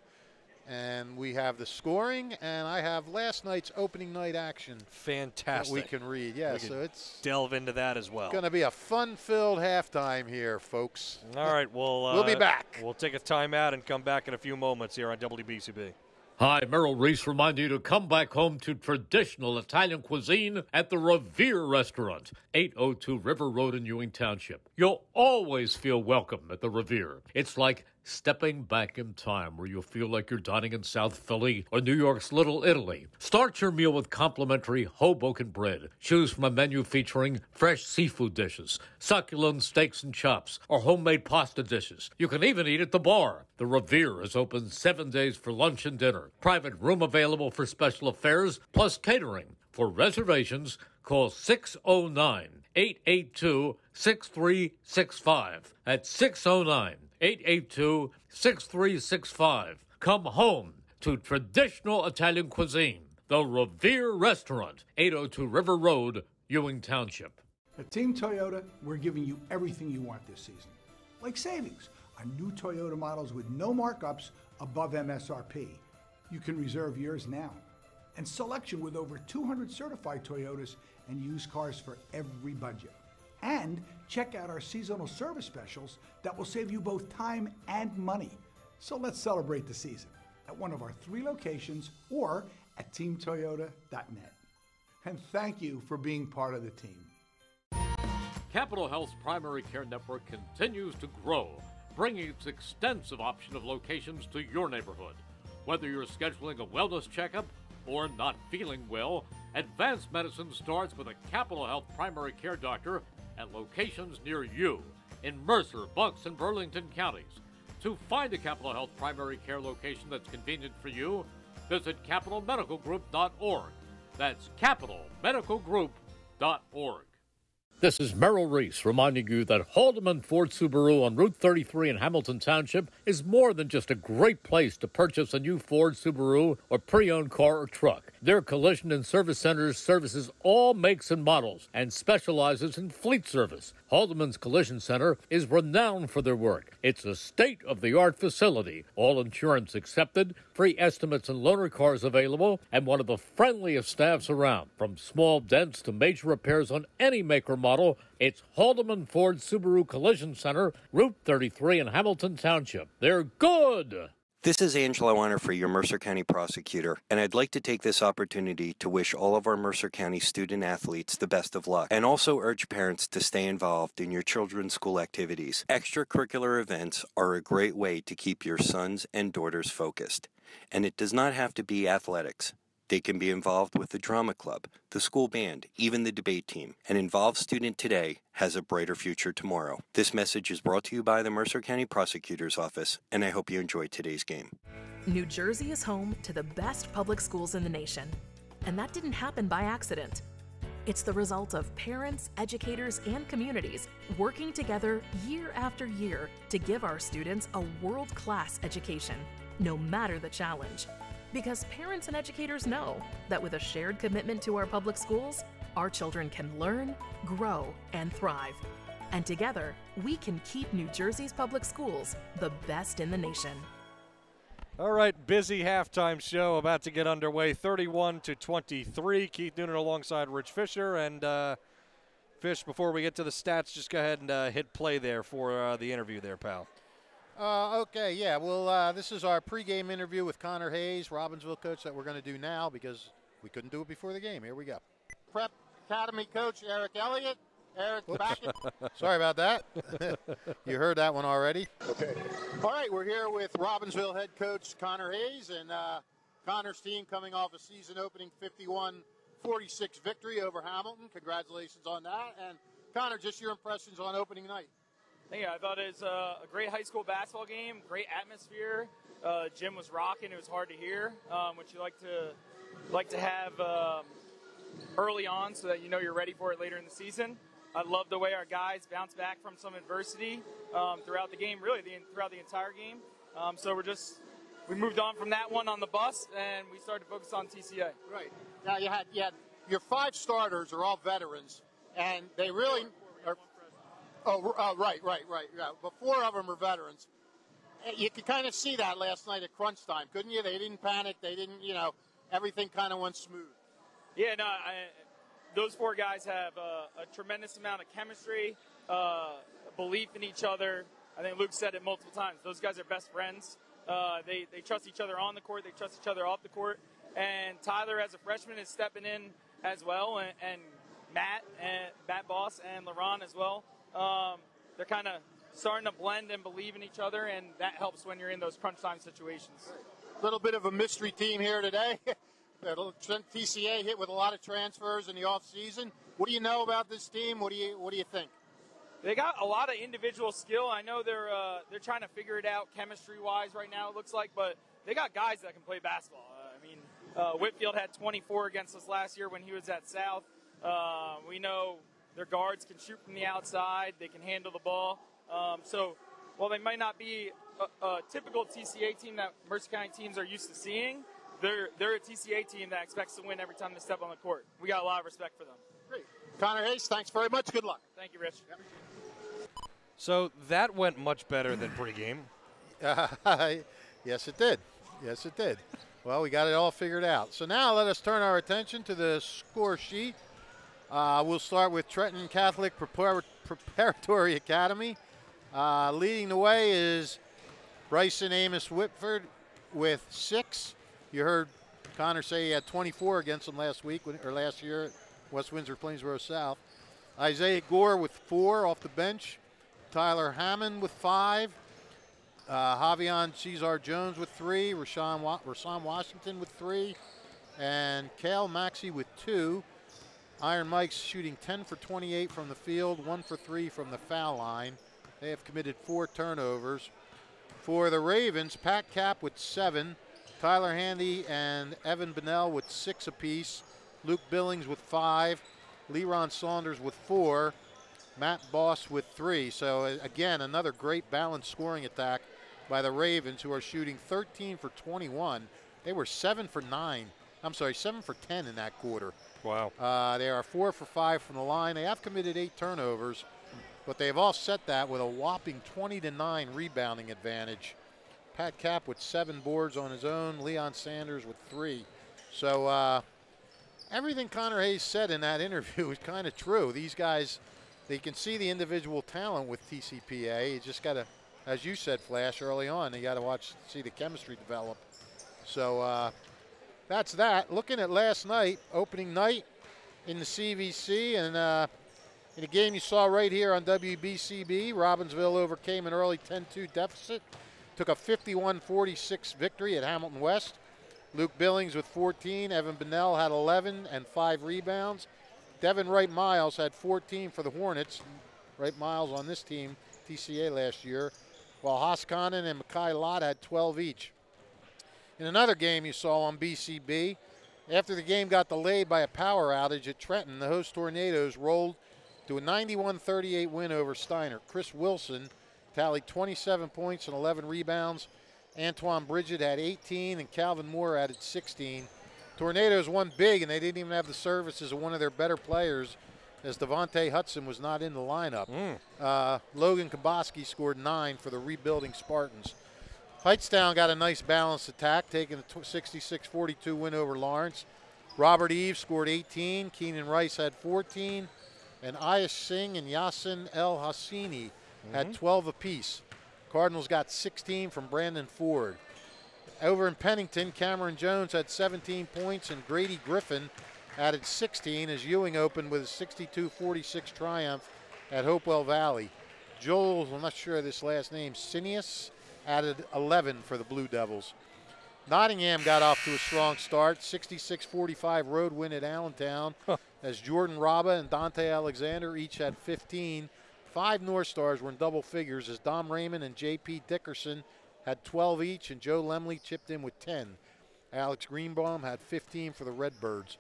And we have the scoring, and I have last night's opening night action. Fantastic. That we can read, yeah. So it's delve into that as well. Going to be a fun-filled halftime here, folks. All right, well, we'll be back. We'll take a timeout and come back in a few moments here on WBCB. Hi, Merrill Reese reminding you to come back home to traditional Italian cuisine at the Revere Restaurant, 802 River Road in Ewing Township. You'll always feel welcome at the Revere. It's like stepping back in time where you'll feel like you're dining in South Philly or New York's Little Italy. Start your meal with complimentary Hoboken bread. Choose from a menu featuring fresh seafood dishes, succulent steaks and chops, or homemade pasta dishes. You can even eat at the bar. The Revere is open 7 days for lunch and dinner. Private room available for special affairs, plus catering. For reservations, call 609-882-6365. That's 609-882-6365. Come home to traditional Italian cuisine. The Revere Restaurant, 802 River Road, Ewing Township. At Team Toyota, we're giving you everything you want this season. Like savings on new Toyota models with no markups above MSRP. You can reserve yours now. And selection with over 200 certified Toyotas and used cars for every budget. And check out our seasonal service specials that will save you both time and money. So let's celebrate the season at one of our 3 locations or at teamtoyota.net. And thank you for being part of the team. Capital Health's primary care network continues to grow, bringing its extensive option of locations to your neighborhood. Whether you're scheduling a wellness checkup or not feeling well, advanced medicine starts with a Capital Health primary care doctor at locations near you in Mercer, Bucks, and Burlington counties. To find a Capital Health primary care location that's convenient for you, visit capitalmedicalgroup.org. That's capitalmedicalgroup.org. This is Merrill Reese reminding you that Haldeman Ford Subaru on Route 33 in Hamilton Township is more than just a great place to purchase a new Ford Subaru or pre-owned car or truck. Their collision and service centers services all makes and models and specializes in fleet service. Haldeman's Collision Center is renowned for their work. It's a state-of-the-art facility, all insurance accepted, free estimates and loaner cars available, and one of the friendliest staffs around. From small dents to major repairs on any make or model, it's Haldeman Ford Subaru Collision Center, Route 33 in Hamilton Township. They're good! This is Angelo Honor, your Mercer County prosecutor, and I'd like to take this opportunity to wish all of our Mercer County student athletes the best of luck, and also urge parents to stay involved in your children's school activities. Extracurricular events are a great way to keep your sons and daughters focused, and it does not have to be athletics. They can be involved with the drama club, the school band, even the debate team. An involved student today has a brighter future tomorrow. This message is brought to you by the Mercer County Prosecutor's Office, and I hope you enjoyed today's game. New Jersey is home to the best public schools in the nation, and that didn't happen by accident. It's the result of parents, educators, and communities working together year after year to give our students a world-class education, no matter the challenge. Because parents and educators know that with a shared commitment to our public schools, our children can learn, grow, and thrive. And together, we can keep New Jersey's public schools the best in the nation. All right, busy halftime show about to get underway, 31-23. Keith Noonan alongside Rich Fisher. And Fish, before we get to the stats, just go ahead and hit play there for the interview there, pal. Okay, yeah. Well, this is our pregame interview with Connor Hayes, Robbinsville coach, that we're going to do now because we couldn't do it before the game. Here we go. Prep Academy coach Eric Elliott. Eric, back at Sorry about that. You heard that one already. Okay. All right, we're here with Robbinsville head coach Connor Hayes, and Connor's team coming off a season-opening 51-46 victory over Hamilton. Congratulations on that. And Connor, just your impressions on opening night. Yeah, I thought it was a great high school basketball game, great atmosphere. Gym was rocking; it was hard to hear, which you like to have early on, so that you know you're ready for it later in the season. I love the way our guys bounced back from some adversity throughout the game, really throughout the entire game. So we moved on from that one on the bus, and we started to focus on TCA. Right. Now you had your 5 starters are all veterans, and they really are. Right. Yeah. But 4 of them are veterans. You could kind of see that last night at crunch time, couldn't you? They didn't panic. They didn't, everything kind of went smooth. Yeah, no, those 4 guys have a tremendous amount of chemistry, belief in each other. I think Luke said it multiple times. Those guys are best friends. They trust each other on the court. They trust each other off the court. And Tyler, as a freshman, is stepping in as well, and Matt Boss and LaRon as well. They're kind of starting to blend and believe in each other, and that helps when you're in those crunch time situations. A little bit of a mystery team here today. TCA hit with a lot of transfers in the offseason. What do you know about this team? What do you think? They got a lot of individual skill. I know they're trying to figure it out chemistry-wise right now, it looks like, but they got guys that can play basketball. Whitfield had 24 against us last year when he was at South. We know their guards can shoot from the outside. They can handle the ball. So while they might not be a typical TCA team that Mercer County teams are used to seeing, they're a TCA team that expects to win every time they step on the court. We got a lot of respect for them. Great. Connor Hayes, thanks very much. Good luck. Thank you, Rich. So that went much better than pregame. Yes, it did. Well, we got it all figured out. So now let us turn our attention to the score sheet. We'll start with Trenton Catholic Preparatory Academy. Leading the way is Bryson Amos Whitford with 6. You heard Connor say he had 24 against them last year at West Windsor Plainsboro South. Isaiah Gore with 4 off the bench. Tyler Hammond with 5. Javion Cesar Jones with 3. Rashawn Washington with 3. And Kale Maxey with 2. Iron Mike's shooting 10 for 28 from the field, 1 for 3 from the foul line. They have committed 4 turnovers. For the Ravens, Pat Cap with 7. Tyler Handy and Evan Bennell with 6 apiece. Luke Billings with 5. Leron Saunders with 4. Matt Boss with 3. So again, another great balanced scoring attack by the Ravens, who are shooting 13 for 21. They were 7 for 10 in that quarter. Wow. They are 4 for 5 from the line. They have committed 8 turnovers, but they've offset that with a whopping 20-9 rebounding advantage. Pat Cap with 7 boards on his own. Leon Sanders with 3. So everything Connor Hayes said in that interview is kind of true. These guys, they can see the individual talent with TCPA. You just got to as you said, Flash, early on. You got to see the chemistry develop. So that's that. Looking at last night, opening night in the CVC, and in a game you saw right here on WBCB, Robbinsville overcame an early 10-2 deficit, took a 51-46 victory at Hamilton West. Luke Billings with 14, Evan Bennell had 11 and 5 rebounds. Devin Wright-Miles had 14 for the Hornets. Wright-Miles on this team, TCA last year, while Hoskonen and Makai Lott had 12 each. In another game you saw on BCB, after the game got delayed by a power outage at Trenton, the host Tornadoes rolled to a 91-38 win over Steiner. Chris Wilson tallied 27 points and 11 rebounds. Antoine Bridget had 18 and Calvin Moore added 16. Tornadoes won big, and they didn't even have the services of one of their better players, as Devontae Hudson was not in the lineup. Logan Kaboski scored 9 for the rebuilding Spartans. Heightstown got a nice balanced attack, taking a 66-42 win over Lawrence. Robert Eve scored 18, Keenan Rice had 14, and Ayash Singh and Yasin El Hassini had 12 apiece. Cardinals got 16 from Brandon Ford. Over in Pennington, Cameron Jones had 17 points, and Grady Griffin added 16 as Ewing opened with a 62-46 triumph at Hopewell Valley. Joel, I'm not sure of this last name, Sinius, added 11 for the Blue Devils. Nottingham got off to a strong start, 66-45 road win at Allentown, as Jordan Rabba and Dante Alexander each had 15. 5 North Stars were in double figures as Dom Raymond and J.P. Dickerson had 12 each, and Joe Lemley chipped in with 10. Alex Greenbaum had 15 for the Redbirds.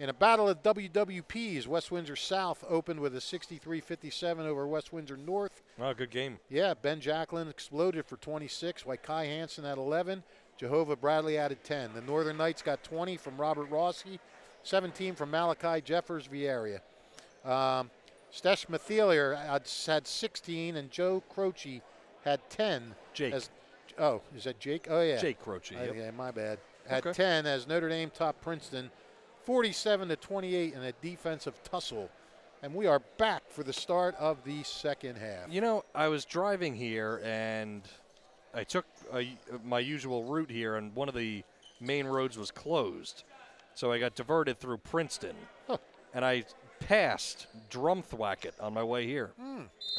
In a battle of WWPs, West Windsor South opened with a 63-57 over West Windsor North. Oh, good game. Yeah, Ben Jacklin exploded for 26, while Kai Hansen had 11. Jehovah Bradley added 10. The Northern Knights got 20 from Robert Rossi, 17 from Malachi Jeffers Vieira. Stesh Mathelier had 16, and Joe Croce had 10. Jake. Is that Jake? Oh, yeah. Jake Croce, yep. Yeah, my bad. Had 10 as Notre Dame topped Princeton 47-28 in a defensive tussle. And we are back for the start of the second half. You know, I was driving here, and I took my usual route here, and one of the main roads was closed. So I got diverted through Princeton. And I passed Drumthwacket on my way here.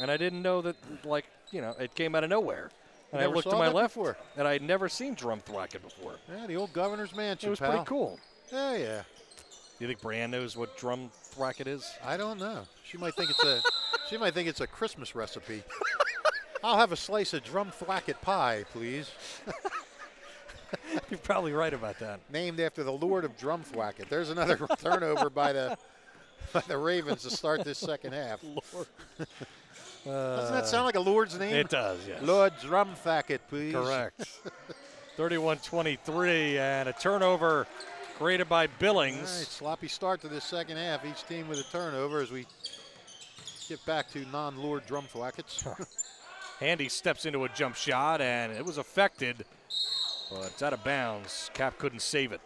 And I didn't know that, like, you know, it came out of nowhere. And I looked to my left, and I had never seen Drumthwacket before. Yeah, the old governor's mansion, It was pretty cool. Yeah, yeah. Do you think Brianne knows what Drumthwacket is? I don't know. She might think it's a Christmas recipe. I'll have a slice of Drumthwacket pie, please. You're probably right about that. Named after the Lord of Drumthwacket. There's another turnover by the Ravens to start this second half. Lord. Doesn't that sound like a Lord's name? It does, yes. Lord Drumthwacket, please. Correct. 31-23, and a turnover created by Billings. All right, sloppy start to this second half. Each team with a turnover as we get back to non-Lord Drumthwackets. Handy steps into a jump shot, and it was affected, but it's out of bounds. Cap couldn't save it.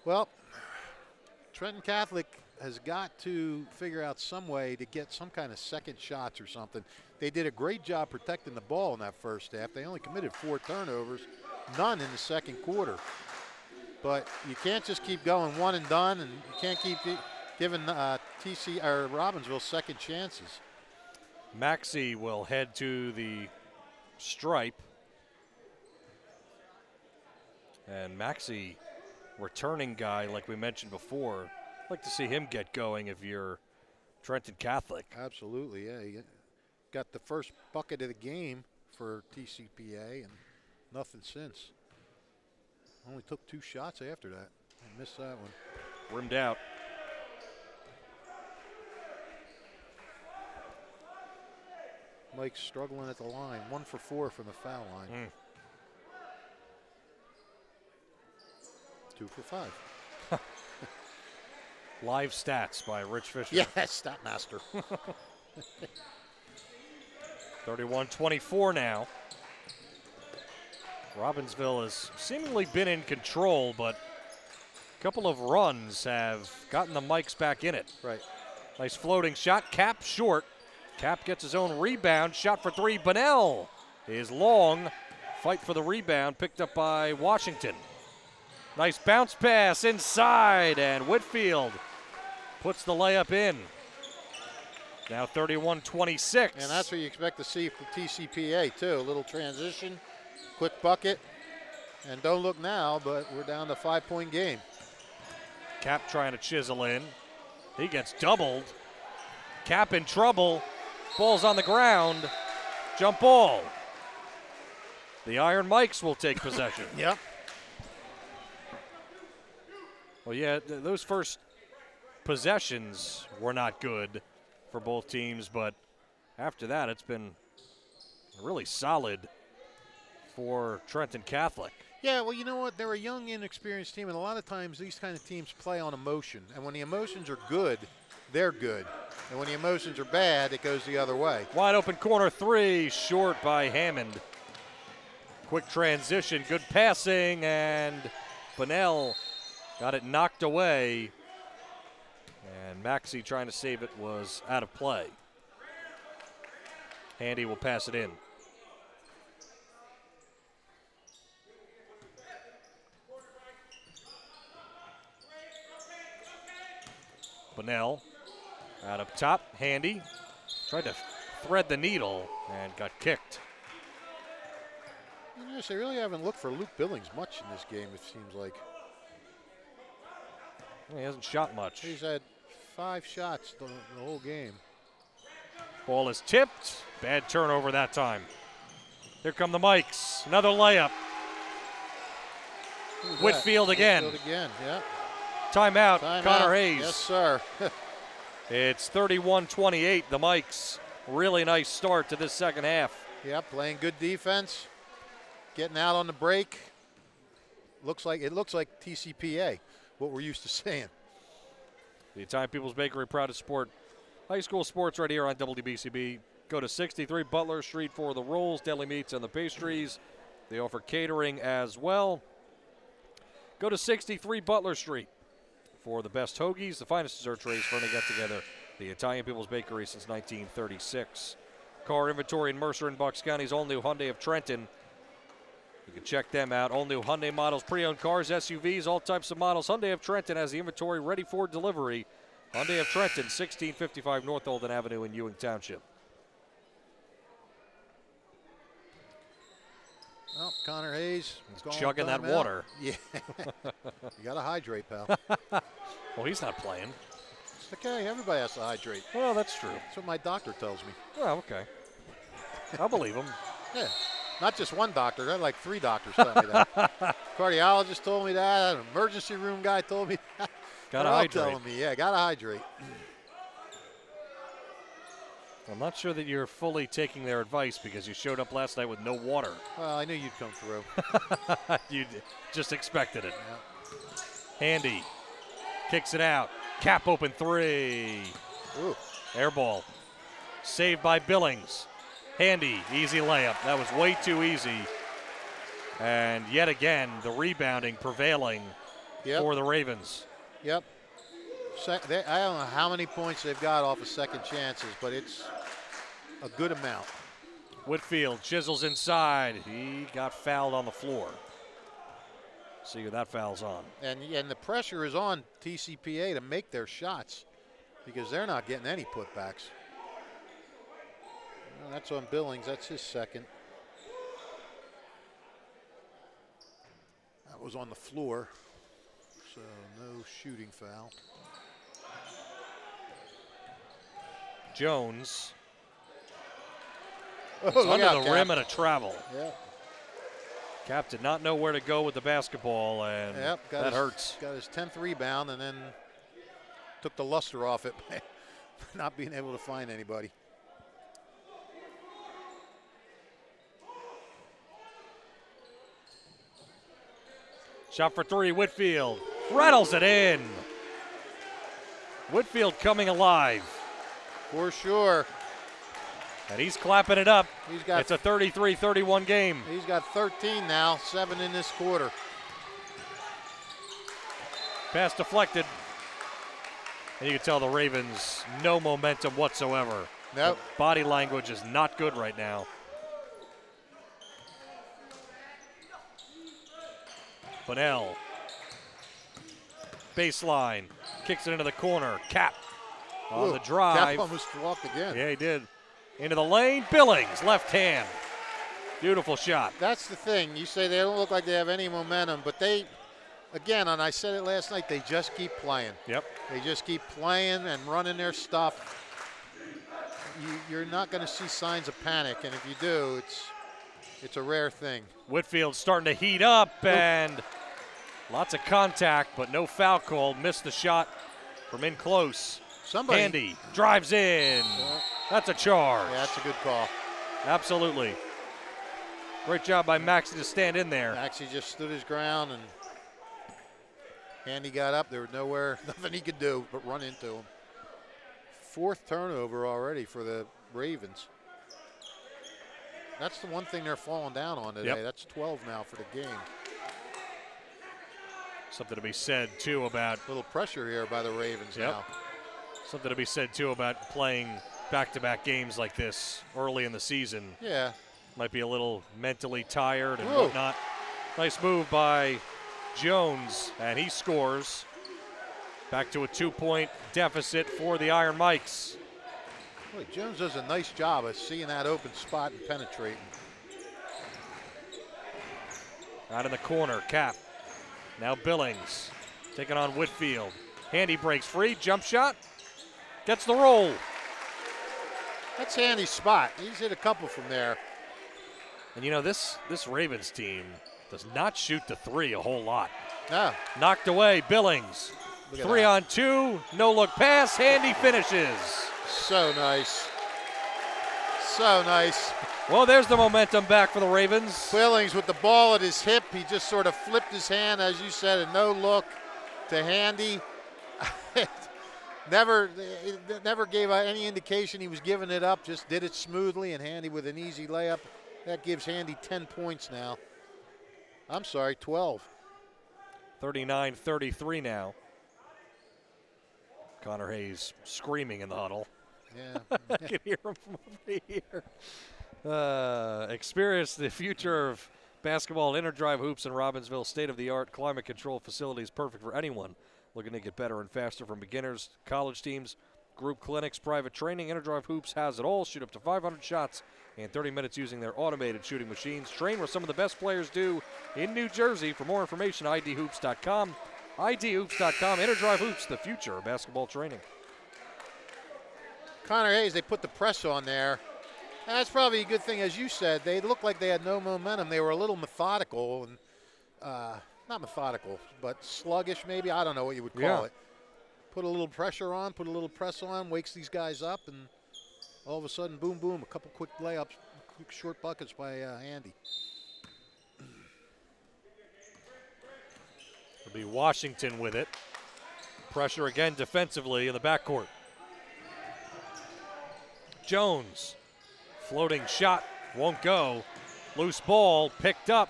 Well, Trenton Catholic has got to figure out some way to get some kind of second shots or something. They did a great job protecting the ball in that first half. They only committed 4 turnovers, none in the second quarter. But you can't just keep going one and done, and you can't keep giving Robbinsville second chances. Maxey will head to the stripe. And Maxey, returning guy like we mentioned before, I'd like to see him get going if you're Trenton Catholic. Absolutely, yeah. He got the first bucket of the game for TCPA and nothing since. Only took 2 shots after that. I missed that one. Rimmed out. Mike's struggling at the line. 1 for 4 from the foul line. 2 for 5. Live stats by Rich Fisher. Yeah, stat master. 31-24 now. Robbinsville has seemingly been in control, but a couple of runs have gotten the Mikes back in it. Right. Nice floating shot. Cap short. Cap gets his own rebound. Shot for three. Bunnell is long. Fight for the rebound. Picked up by Washington. Nice bounce pass inside, and Whitfield puts the layup in. Now 31-26. And that's what you expect to see from TCPA, too. A little transition, quick bucket. And don't look now, but we're down to a 5-point game. Cap trying to chisel in. He gets doubled. Cap in trouble. Ball's on the ground. Jump ball. The Iron Mikes will take possession. Yep. Well, yeah, those first possessions were not good for both teams, but after that, it's been really solid for Trenton Catholic. Yeah, well, you know what? They're a young, inexperienced team, and a lot of times these kind of teams play on emotion. And when the emotions are good, they're good. And when the emotions are bad, it goes the other way. Wide open corner three, short by Hammond. Quick transition, good passing, and Bunnell got it knocked away. And Maxey trying to save it was out of play. Handy will pass it in. Bunnell out up top. Handy tried to thread the needle and got kicked. Yes, they really haven't looked for Luke Billings much in this game, it seems like. He hasn't shot much. He's had 5 shots the whole game. Ball is tipped. Bad turnover that time. Here come the Mikes. Another layup. Whitfield again. Whitfield again, yeah. Timeout, Timeout. Connor Hayes. Yes, sir. It's 31-28. The Mikes, really nice start to this second half. Yeah, playing good defense. Getting out on the break. It looks like TCPA, what we're used to seeing. The Italian People's Bakery, proud to support high school sports right here on WBCB. Go to 63 Butler Street for the rolls, deli meats, and the pastries. They offer catering as well. Go to 63 Butler Street for the best hoagies, the finest dessert trays for any get-together. The Italian People's Bakery since 1936. Car inventory in Mercer and Bucks County's all-new Hyundai of Trenton. You can check them out. All-new Hyundai models, pre-owned cars, SUVs, all types of models. Hyundai of Trenton has the inventory ready for delivery. Hyundai of Trenton, 1655 North Olden Avenue in Ewing Township. Well, Connor Hayes is chugging that water. Yeah. You got to hydrate, pal. Well, he's not playing. It's okay. Everybody has to hydrate. Well, that's true. That's what my doctor tells me. Well, okay. I'll believe him. Yeah. Not just one doctor. I had like 3 doctors tell me that. Cardiologist told me that. An emergency room guy told me that. Gotta hydrate. Telling me, yeah, gotta hydrate. I'm not sure that you're fully taking their advice because you showed up last night with no water. Well, I knew you'd come through. You just expected it. Yeah. Handy kicks it out. Cap open three. Ooh. Air ball. Saved by Billings. Handy, easy layup. That was way too easy. And yet again, the rebounding prevailing for the Ravens. Yep. I don't know how many points they've got off of second chances, but it's a good amount. Whitfield chisels inside. He got fouled on the floor. See who that foul's on. And the pressure is on TCPA to make their shots because they're not getting any putbacks. Well, that's on Billings. That's his second. That was on the floor, so no shooting foul. Jones. Oh, under the rim and a travel. Yeah. Cap did not know where to go with the basketball, and that hurts. Got his 10th rebound and then took the luster off it by not being able to find anybody. Shot for three, Whitfield. Rattles it in. Whitfield coming alive. For sure. And he's clapping it up. It's a 33-31 game. He's got 13 now, 7 in this quarter. Pass deflected. And you can tell the Ravens, no momentum whatsoever. Nope. The body language is not good right now. Bunnell. Baseline. Kicks it into the corner. Cap on the drive. Cap almost walked again. Yeah, he did. Into the lane. Billings, left hand. Beautiful shot. That's the thing. You say they don't look like they have any momentum, but they, again, and I said it last night, they just keep playing. Yep. They just keep playing and running their stuff. You're not going to see signs of panic, and if you do, it's a rare thing. Whitfield starting to heat up, and lots of contact, but no foul call. Missed the shot from in close. Handy drives in. That's a charge. Yeah, that's a good call. Absolutely. Great job by Maxey to stand in there. Maxey just stood his ground, and Handy got up. There was nothing he could do but run into him. 4th turnover already for the Ravens. That's the one thing they're falling down on today. Yep. That's 12 now for the game. Something to be said, too, about a little pressure here by the Ravens now. Something to be said, too, about playing back-to-back games like this early in the season. Yeah. Might be a little mentally tired and whatnot. Nice move by Jones, and he scores. Back to a 2-point deficit for the Iron Mikes. Boy, Jones does a nice job of seeing that open spot and penetrating. Out in the corner, Cap. Now Billings taking on Whitfield. Handy breaks free, jump shot. Gets the roll. That's Handy's spot. He's hit a couple from there. And you know, this Ravens team does not shoot the three a whole lot. No. Knocked away, Billings. 3 on 2, no look pass, Handy finishes. So nice. So nice. Well, there's the momentum back for the Ravens. Billings with the ball at his hip. He just sort of flipped his hand, as you said, a no look to Handy. Never gave any indication he was giving it up, just did it smoothly, and Handy with an easy layup. That gives Handy 10 points now. I'm sorry, 12. 39-33 now. Connor Hayes screaming in the huddle. Yeah. I can hear him from over here. Experience the future of basketball and InterDrive Hoops in Robbinsville. State-of-the-art climate-controlled facilities, perfect for anyone looking to get better and faster, from beginners, college teams, group clinics, private training. InterDrive Hoops has it all. Shoot up to 500 shots in 30 minutes using their automated shooting machines. Train where some of the best players do in New Jersey. For more information, idhoops.com. idhoops.com. InterDrive Hoops, the future of basketball training. Connor Hayes, they put the press on there. That's probably a good thing, as you said. They looked like they had no momentum. They were a little methodical, and not methodical, but sluggish maybe. I don't know what you would call it. Put a little pressure on, put a little press on, wakes these guys up, and all of a sudden, boom, boom, a couple quick layups, quick short buckets by Handy. It'll be Washington with it. Pressure again defensively in the backcourt. Jones, floating shot, won't go. Loose ball picked up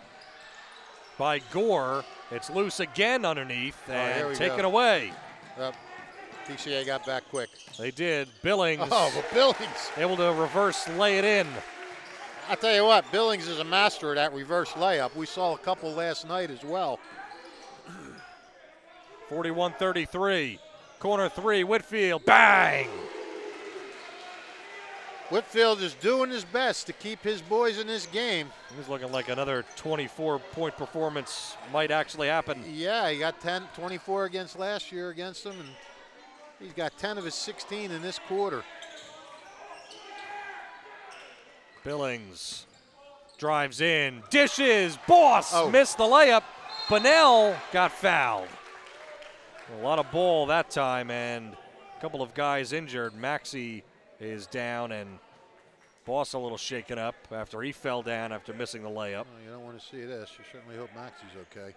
by Gore. It's loose again underneath and taken away. TCA got back quick. They did. Billings. Oh, but Billings. Able to reverse lay it in. I tell you what, Billings is a master of that reverse layup. We saw a couple last night as well. 41-33. Corner three, Whitfield. Bang! Whitfield is doing his best to keep his boys in this game. He's looking like another 24-point performance might actually happen. Yeah, he got 24 against last year against them, and he's got 10 of his 16 in this quarter. Billings drives in, dishes, Boss missed the layup. Bunnell got fouled. A lot of ball that time, and a couple of guys injured. Maxey is down, and Boss a little shaken up after he fell down after missing the layup. Well, you don't want to see this. You certainly hope Maxey's okay.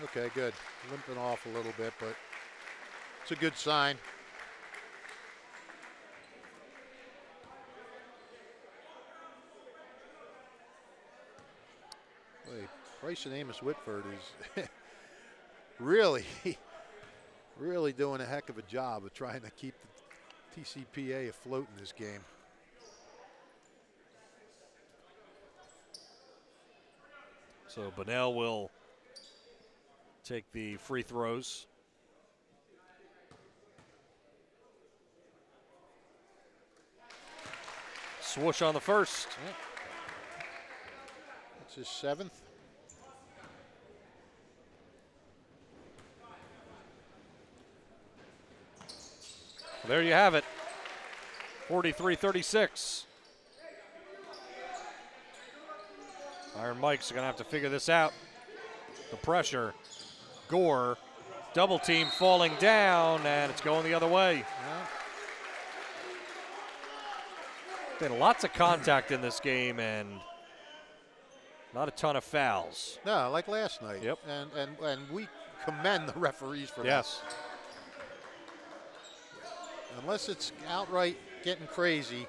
Okay, good. Limping off a little bit, but it's a good sign. Bryson Amos Whitford is really doing a heck of a job of trying to keep the TCPA afloat in this game. So Bunnell will take the free throws. Swoosh on the first. Yep. That's his 7th. There you have it. 43-36. Iron Mike's going to have to figure this out. The pressure. Gore, double team falling down, and it's going the other way. Yeah. Been lots of contact in this game and not a ton of fouls. No, like last night. Yep. And we commend the referees for yes. that. Unless it's outright getting crazy,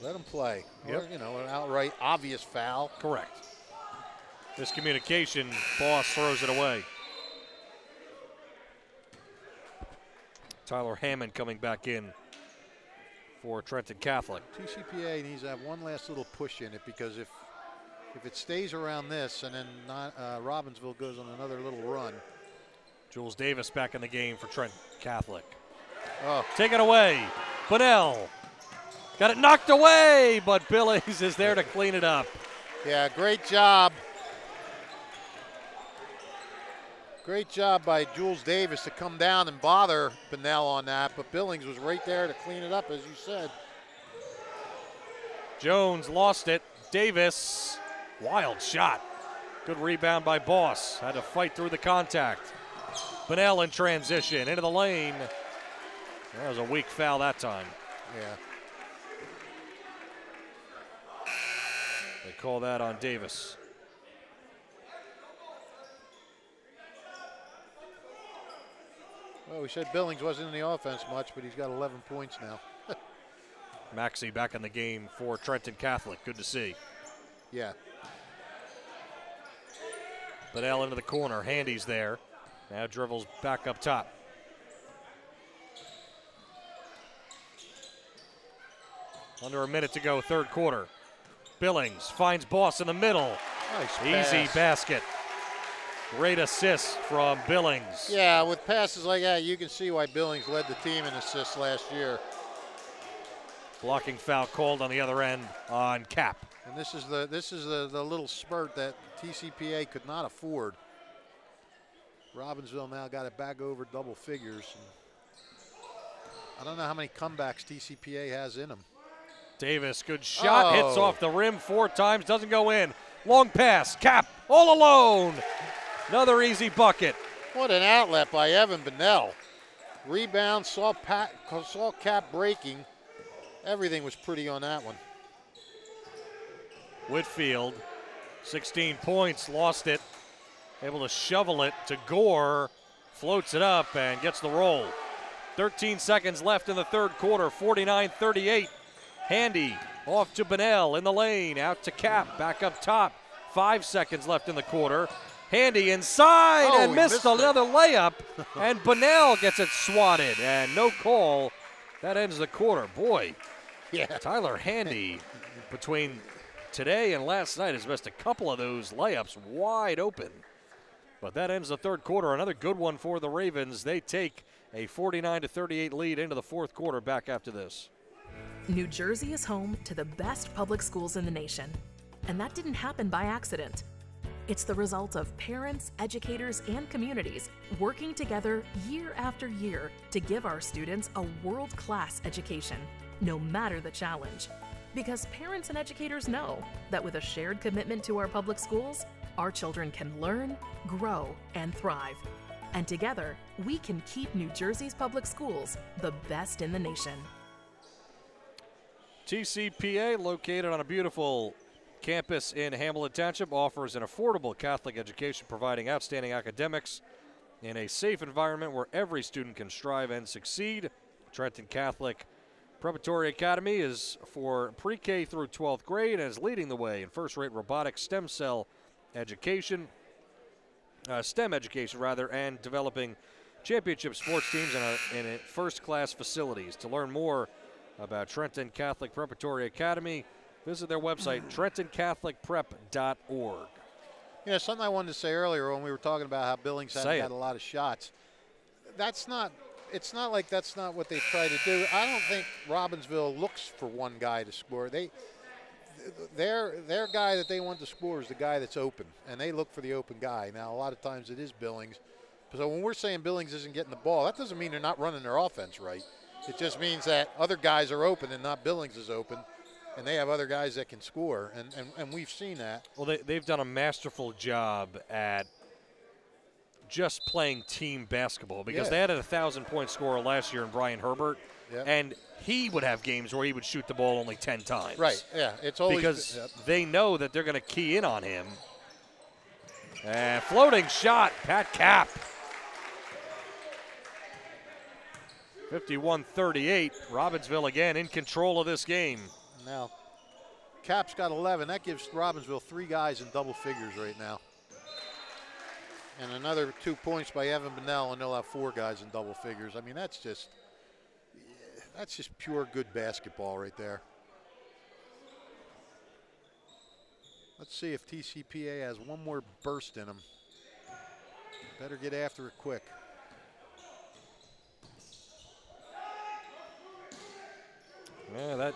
let them play. Yep. Or, you know, an outright obvious foul. Correct. Miscommunication, Boss throws it away. Tyler Hammond coming back in for Trenton Catholic. TCPA needs to have one last little push in it, because if it stays around this and then Robbinsville goes on another little run. Jules Davis back in the game for Trenton Catholic. Oh. Take it away. Bunnell got it knocked away, but Billings is there to clean it up. Yeah, great job. Great job by Jules Davis to come down and bother Bunnell on that, but Billings was right there to clean it up, as you said. Jones lost it. Davis, wild shot. Good rebound by Boss. Had to fight through the contact. Bunnell in transition into the lane. That was a weak foul that time. Yeah. They call that on Davis. Well, we said Billings wasn't in the offense much, but he's got 11 points now. Maxey back in the game for Trenton Catholic. Good to see. Yeah. Bunnell into the corner. Handy's there. Now dribbles back up top. Under a minute to go, third quarter. Billings finds Boss in the middle. Nice Easy pass. basket. Great assist from Billings. Yeah, with passes like that, you can see why Billings led the team in assists last year. Blocking foul called on the other end on Cap. And this is the little spurt that TCPA could not afford. Robbinsville now got it back over double figures. I don't know how many comebacks TCPA has in them. Davis, good shot, hits off the rim 4 times, doesn't go in. Long pass, Cap all alone. Another easy bucket. What an outlet by Evan Bunnell. Rebound, saw Cap breaking. Everything was pretty on that one. Whitfield, 16 points, lost it. Able to shovel it to Gore, floats it up and gets the roll. 13 seconds left in the third quarter, 49-38. Handy off to Bunnell in the lane, out to Cap, back up top. 5 seconds left in the quarter. Handy inside and missed another layup, and Bunnell gets it swatted, and no call. That ends the quarter. Boy, yeah. Tyler Handy, between today and last night, has missed a couple of those layups wide open. But that ends the third quarter. Another good one for the Ravens. They take a 49-38 lead into the fourth quarter. Back after this. New Jersey is home to the best public schools in the nation. And that didn't happen by accident. It's the result of parents, educators, and communities working together year after year to give our students a world-class education, no matter the challenge. Because parents and educators know that with a shared commitment to our public schools, our children can learn, grow, and thrive. And together, we can keep New Jersey's public schools the best in the nation. TCPA, located on a beautiful campus in Hamilton Township, offers an affordable Catholic education, providing outstanding academics in a safe environment where every student can strive and succeed. Trenton Catholic Preparatory Academy is for pre-K through 12th grade and is leading the way in first-rate robotic stem cell education. STEM education, rather, and developing championship sports teams in first-class facilities. To learn more about Trenton Catholic Preparatory Academy, visit their website, trentoncatholicprep.org. You know, something I wanted to say earlier when we were talking about how Billings hasn't had a lot of shots. It's not like that's not what they try to do. I don't think Robbinsville looks for one guy to score. Their guy that they want to score is the guy that's open, and they look for the open guy. Now, a lot of times it is Billings. So when we're saying Billings isn't getting the ball, that doesn't mean they're not running their offense right. It just means that other guys are open and not Billings is open, and they have other guys that can score, and we've seen that. Well, they've done a masterful job at just playing team basketball, because they had a 1,000-point scorer last year in Brian Herbert, and he would have games where he would shoot the ball only 10 times. Right, yeah. It's always because they know that they're going to key in on him. And floating shot, Pat Cap. 51-38. Robbinsville again in control of this game. Now, Cap's got 11. That gives Robbinsville 3 guys in double figures right now. And another 2 points by Evan Bonnell, and they'll have 4 guys in double figures. I mean, that's just pure good basketball right there. Let's see if TCPA has one more burst in them. Better get after it quick. Yeah, that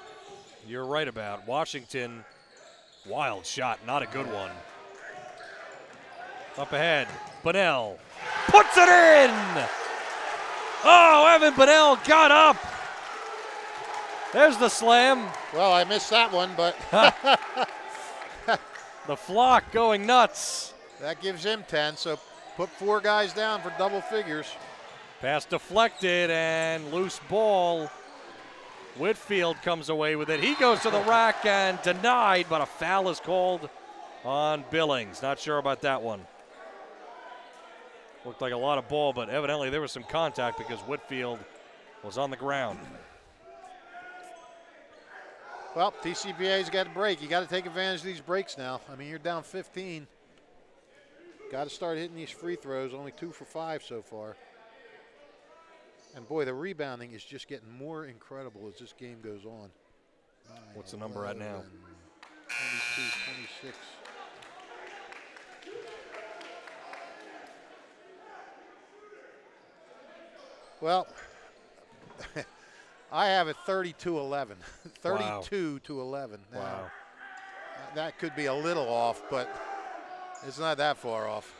you're right about. Washington, wild shot, not a good one. Up ahead, Bonnell puts it in! Oh, Evan Bonnell got up. There's the slam. Well, I missed that one, but the flock going nuts. That gives him 10, so put 4 guys down for double figures. Pass deflected and loose ball. Whitfield comes away with it. He goes to the rack and denied, but a foul is called on Billings. Not sure about that one. Looked like a lot of ball, but evidently there was some contact because Whitfield was on the ground. Well, TCPA's got a break. You got to take advantage of these breaks now. I mean, you're down 15. Got to start hitting these free throws. Only 2 for 5 so far. And boy, the rebounding is just getting more incredible as this game goes on. What's the number at now? 22, 26. Well, I have it 32-11. 32 to 11. Now, wow. That could be a little off, but it's not that far off.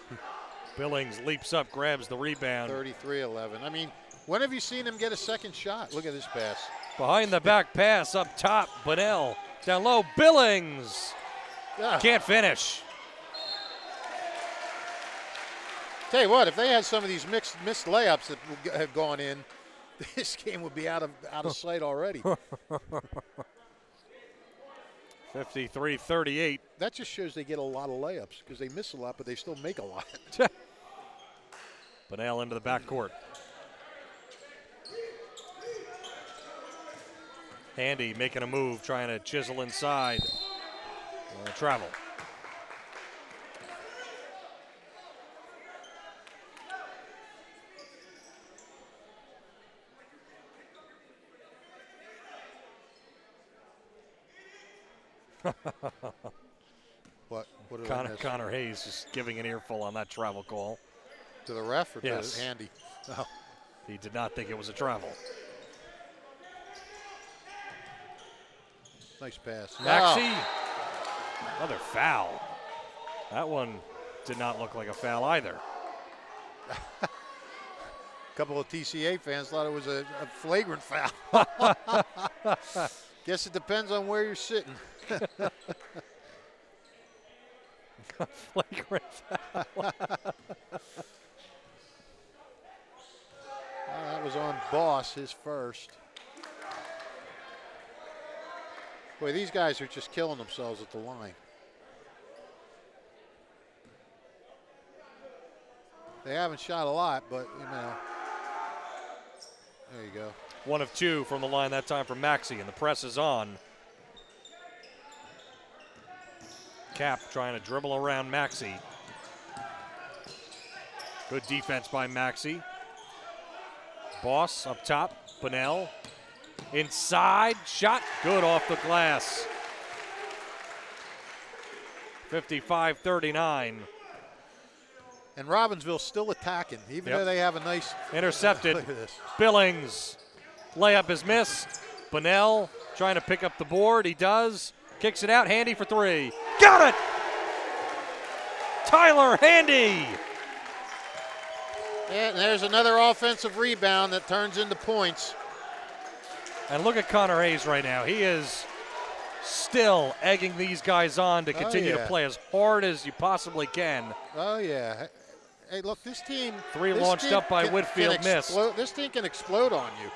Billings leaps up, grabs the rebound. 33-11. I mean, when have you seen him get a second shot? Look at this pass. Behind the back pass up top, Bonnell. Down low, Billings. Can't finish. Tell you what, if they had some of these missed layups that have gone in, this game would be out of sight already. 53-38. That just shows they get a lot of layups because they miss a lot, but they still make a lot. Bonnell into the backcourt. Handy making a move, trying to chisel inside. Travel. What Connor Hayes just giving an earful on that travel call. To the ref or yes. to Handy? Oh. He did not think it was a travel. Nice pass. Maxey. Another foul. That one did not look like a foul either. A couple of TCA fans thought it was a flagrant foul. Guess it depends on where you're sitting. Flagrant foul. That was on Boss, his first. Boy, these guys are just killing themselves at the line. They haven't shot a lot, but, you know, there you go. 1 of 2 from the line that time for Maxey, and the press is on. Cap trying to dribble around Maxey. Good defense by Maxey. Boss up top. Bunnell. Inside. Shot. Good off the glass. 55-39. And Robbinsville still attacking, even though they have a nice. Intercepted. Look at this. Billings. Layup is missed. Bunnell trying to pick up the board. He does. Kicks it out. Handy for three. Got it! Tyler Handy. And there's another offensive rebound that turns into points. And look at Connor Hayes right now. He is still egging these guys on to continue to play as hard as you possibly can. Oh, yeah. Hey, look, this team. Three launched up by Whitfield, missed. This team can explode on you.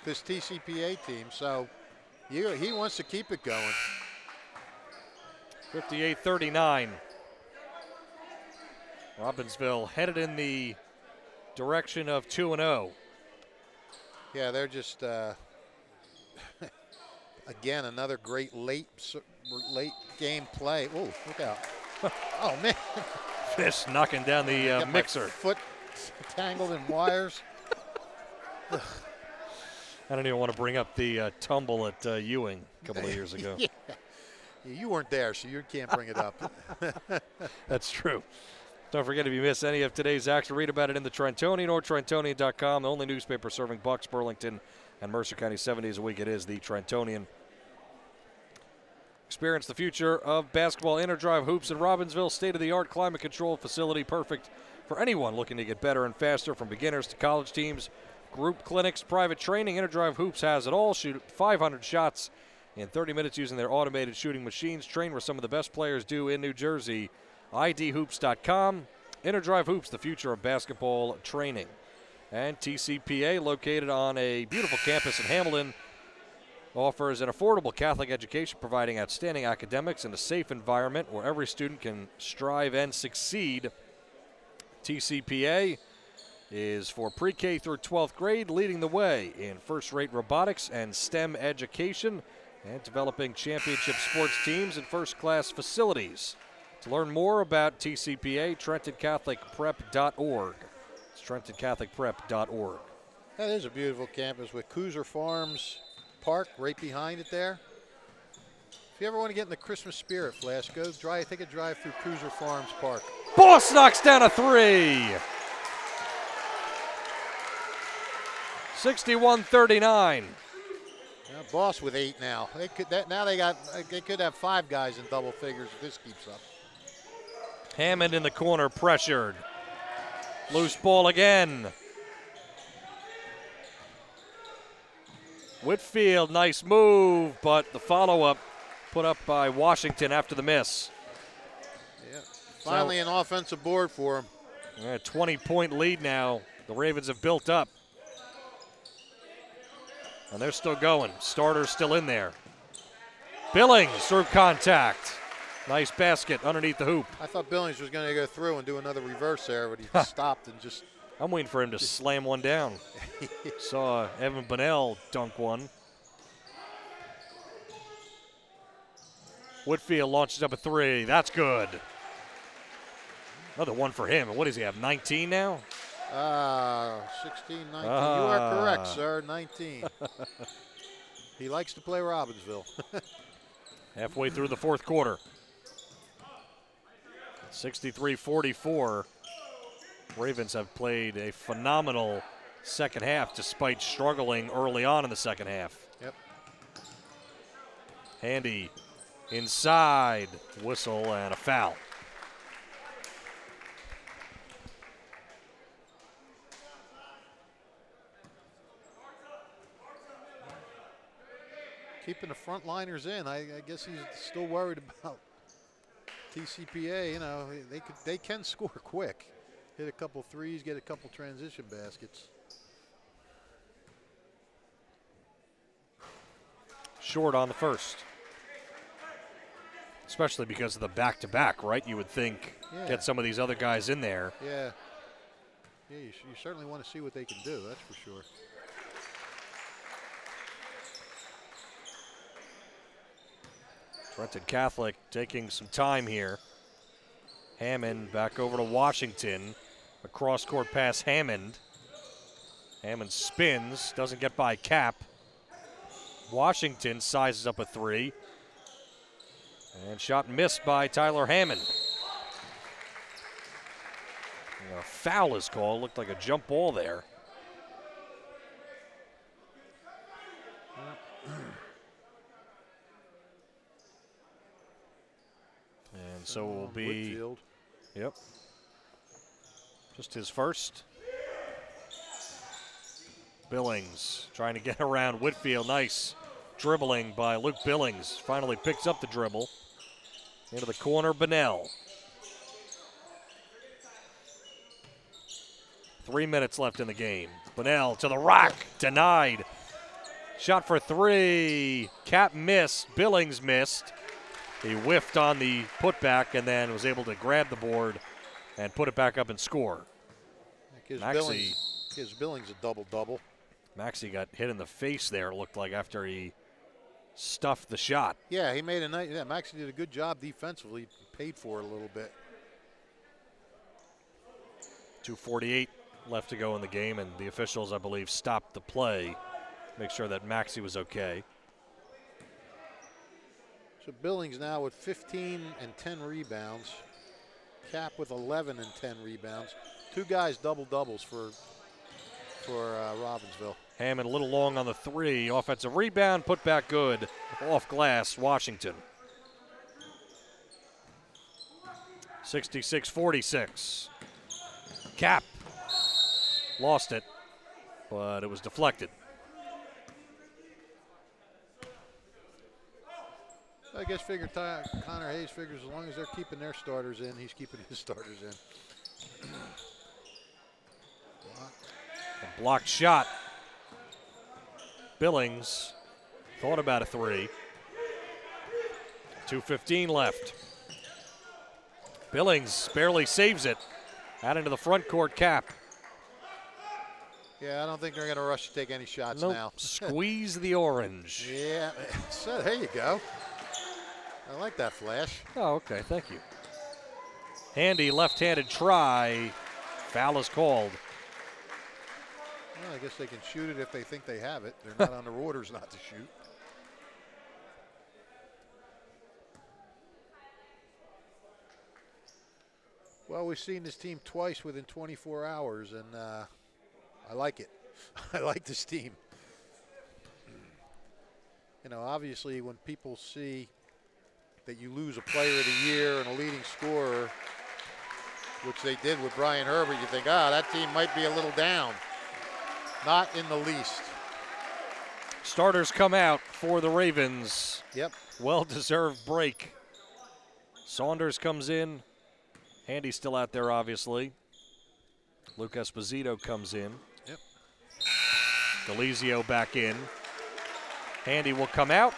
This TCPA team, so he wants to keep it going. 58-39. Robbinsville headed in the direction of 2-0. Yeah, they're just again another great late game play. Oh, look out! Oh man, Fish knocking down the mixer. Foot tangled in wires. I don't even want to bring up the tumble at Ewing a couple of years ago. Yeah. You weren't there, so you can't bring it up. That's true. Don't forget, if you miss any of today's action, read about it in the Trentonian or Trentonian.com, the only newspaper serving Bucks, Burlington, and Mercer County 7 days a week. It is the Trentonian. Experience the future of basketball. InterDrive Hoops in Robbinsville, state-of-the-art climate-controlled facility, perfect for anyone looking to get better and faster, from beginners to college teams, group clinics, private training. InterDrive Hoops has it all. Shoot 500 shots in 30 minutes using their automated shooting machines. Train where some of the best players do in New Jersey. idhoops.com. InterDrive Hoops, the future of basketball training. And TCPA, located on a beautiful campus in Hamilton, offers an affordable Catholic education, providing outstanding academics and a safe environment where every student can strive and succeed. TCPA is for pre-K through 12th grade, leading the way in first-rate robotics and STEM education, and developing championship sports teams and first-class facilities. To learn more about TCPA, TrentonCatholicPrep.org. It's TrentonCatholicPrep.org. That is a beautiful campus with Cooser Farms Park right behind it there. If you ever want to get in the Christmas spirit, Flash, take a drive through Cooser Farms Park. Boss knocks down a three. 61-39. Boss with 8 now. They could have 5 guys in double figures if this keeps up. Hammond in the corner, pressured. Loose ball again. Whitfield, nice move, but the follow-up put up by Washington after the miss. Yeah, finally an offensive board for him. A 20-point lead now. The Ravens have built up. And they're still going. Starter's still in there. Billings through contact. Nice basket underneath the hoop. I thought Billings was going to go through and do another reverse there, but he stopped and just. I'm waiting for him to slam one down. Saw Evan Bunnell dunk one. Whitfield launches up a three. That's good. Another one for him. And what does he have, 19 now? 16, 19. You are correct, sir, 19. He likes to play Robbinsville. Halfway through the fourth quarter. 63-44. Ravens have played a phenomenal second half despite struggling early on in the second half. Yep. Handy inside, whistle and a foul. Keeping the front liners in. I guess he's still worried about TCPA. You know, they can score quick. Hit a couple threes, get a couple transition baskets. Short on the first. Especially because of the back-to-back, right? You would think get some of these other guys in there. Yeah. Yeah, you certainly want to see what they can do, that's for sure. Trenton Catholic taking some time here. Hammond back over to Washington. A cross-court pass, Hammond. Hammond spins, doesn't get by Cap. Washington sizes up a three. And shot missed by Tyler Hammond. A foul is called, looked like a jump ball there. And so it will be, Whitfield. Yep, just his first. Billings trying to get around Whitfield. Nice dribbling by Luke Billings. Finally picks up the dribble. Into the corner, Bunnell. 3 minutes left in the game. Bunnell to the rock, denied. Shot for three. Cap missed, Billings missed. He whiffed on the putback and then was able to grab the board and put it back up and score. Gives Maxey Billings a double-double. Maxey got hit in the face there, it looked like, after he stuffed the shot. Yeah, he made a nice. Yeah, Maxey did a good job defensively. Paid for it a little bit. 2:48 left to go in the game, and the officials, I believe, stopped the play. Make sure that Maxey was okay. So Billings now with 15 and 10 rebounds. Cap with 11 and 10 rebounds. Two guys double-doubles for Robbinsville. Hammond a little long on the three. Offensive rebound, put back good. Off glass, Washington. 66-46. Cap lost it, but it was deflected. I guess Connor Hayes figures as long as they're keeping their starters in, he's keeping his starters in. A blocked shot. Billings thought about a three. 2:15 left. Billings barely saves it. Out into the front court, Cap. Yeah, I don't think they're going to rush to take any shots Nope. now. Squeeze the orange. Yeah, so there you go. I like that flash. Oh, okay, thank you. Handy left-handed try. Foul is called. Well, I guess they can shoot it if they think they have it. They're not on the orders not to shoot. Well, we've seen this team twice within 24 hours, and I like it. I like this team. You know, obviously when people see that you lose a player of the year and a leading scorer, which they did with Brian Herbert, you think, that team might be a little down. Not in the least. Starters come out for the Ravens. Yep. Well-deserved break. Saunders comes in. Handy's still out there, obviously. Luke Esposito comes in. Yep. Delizio back in. Handy will come out.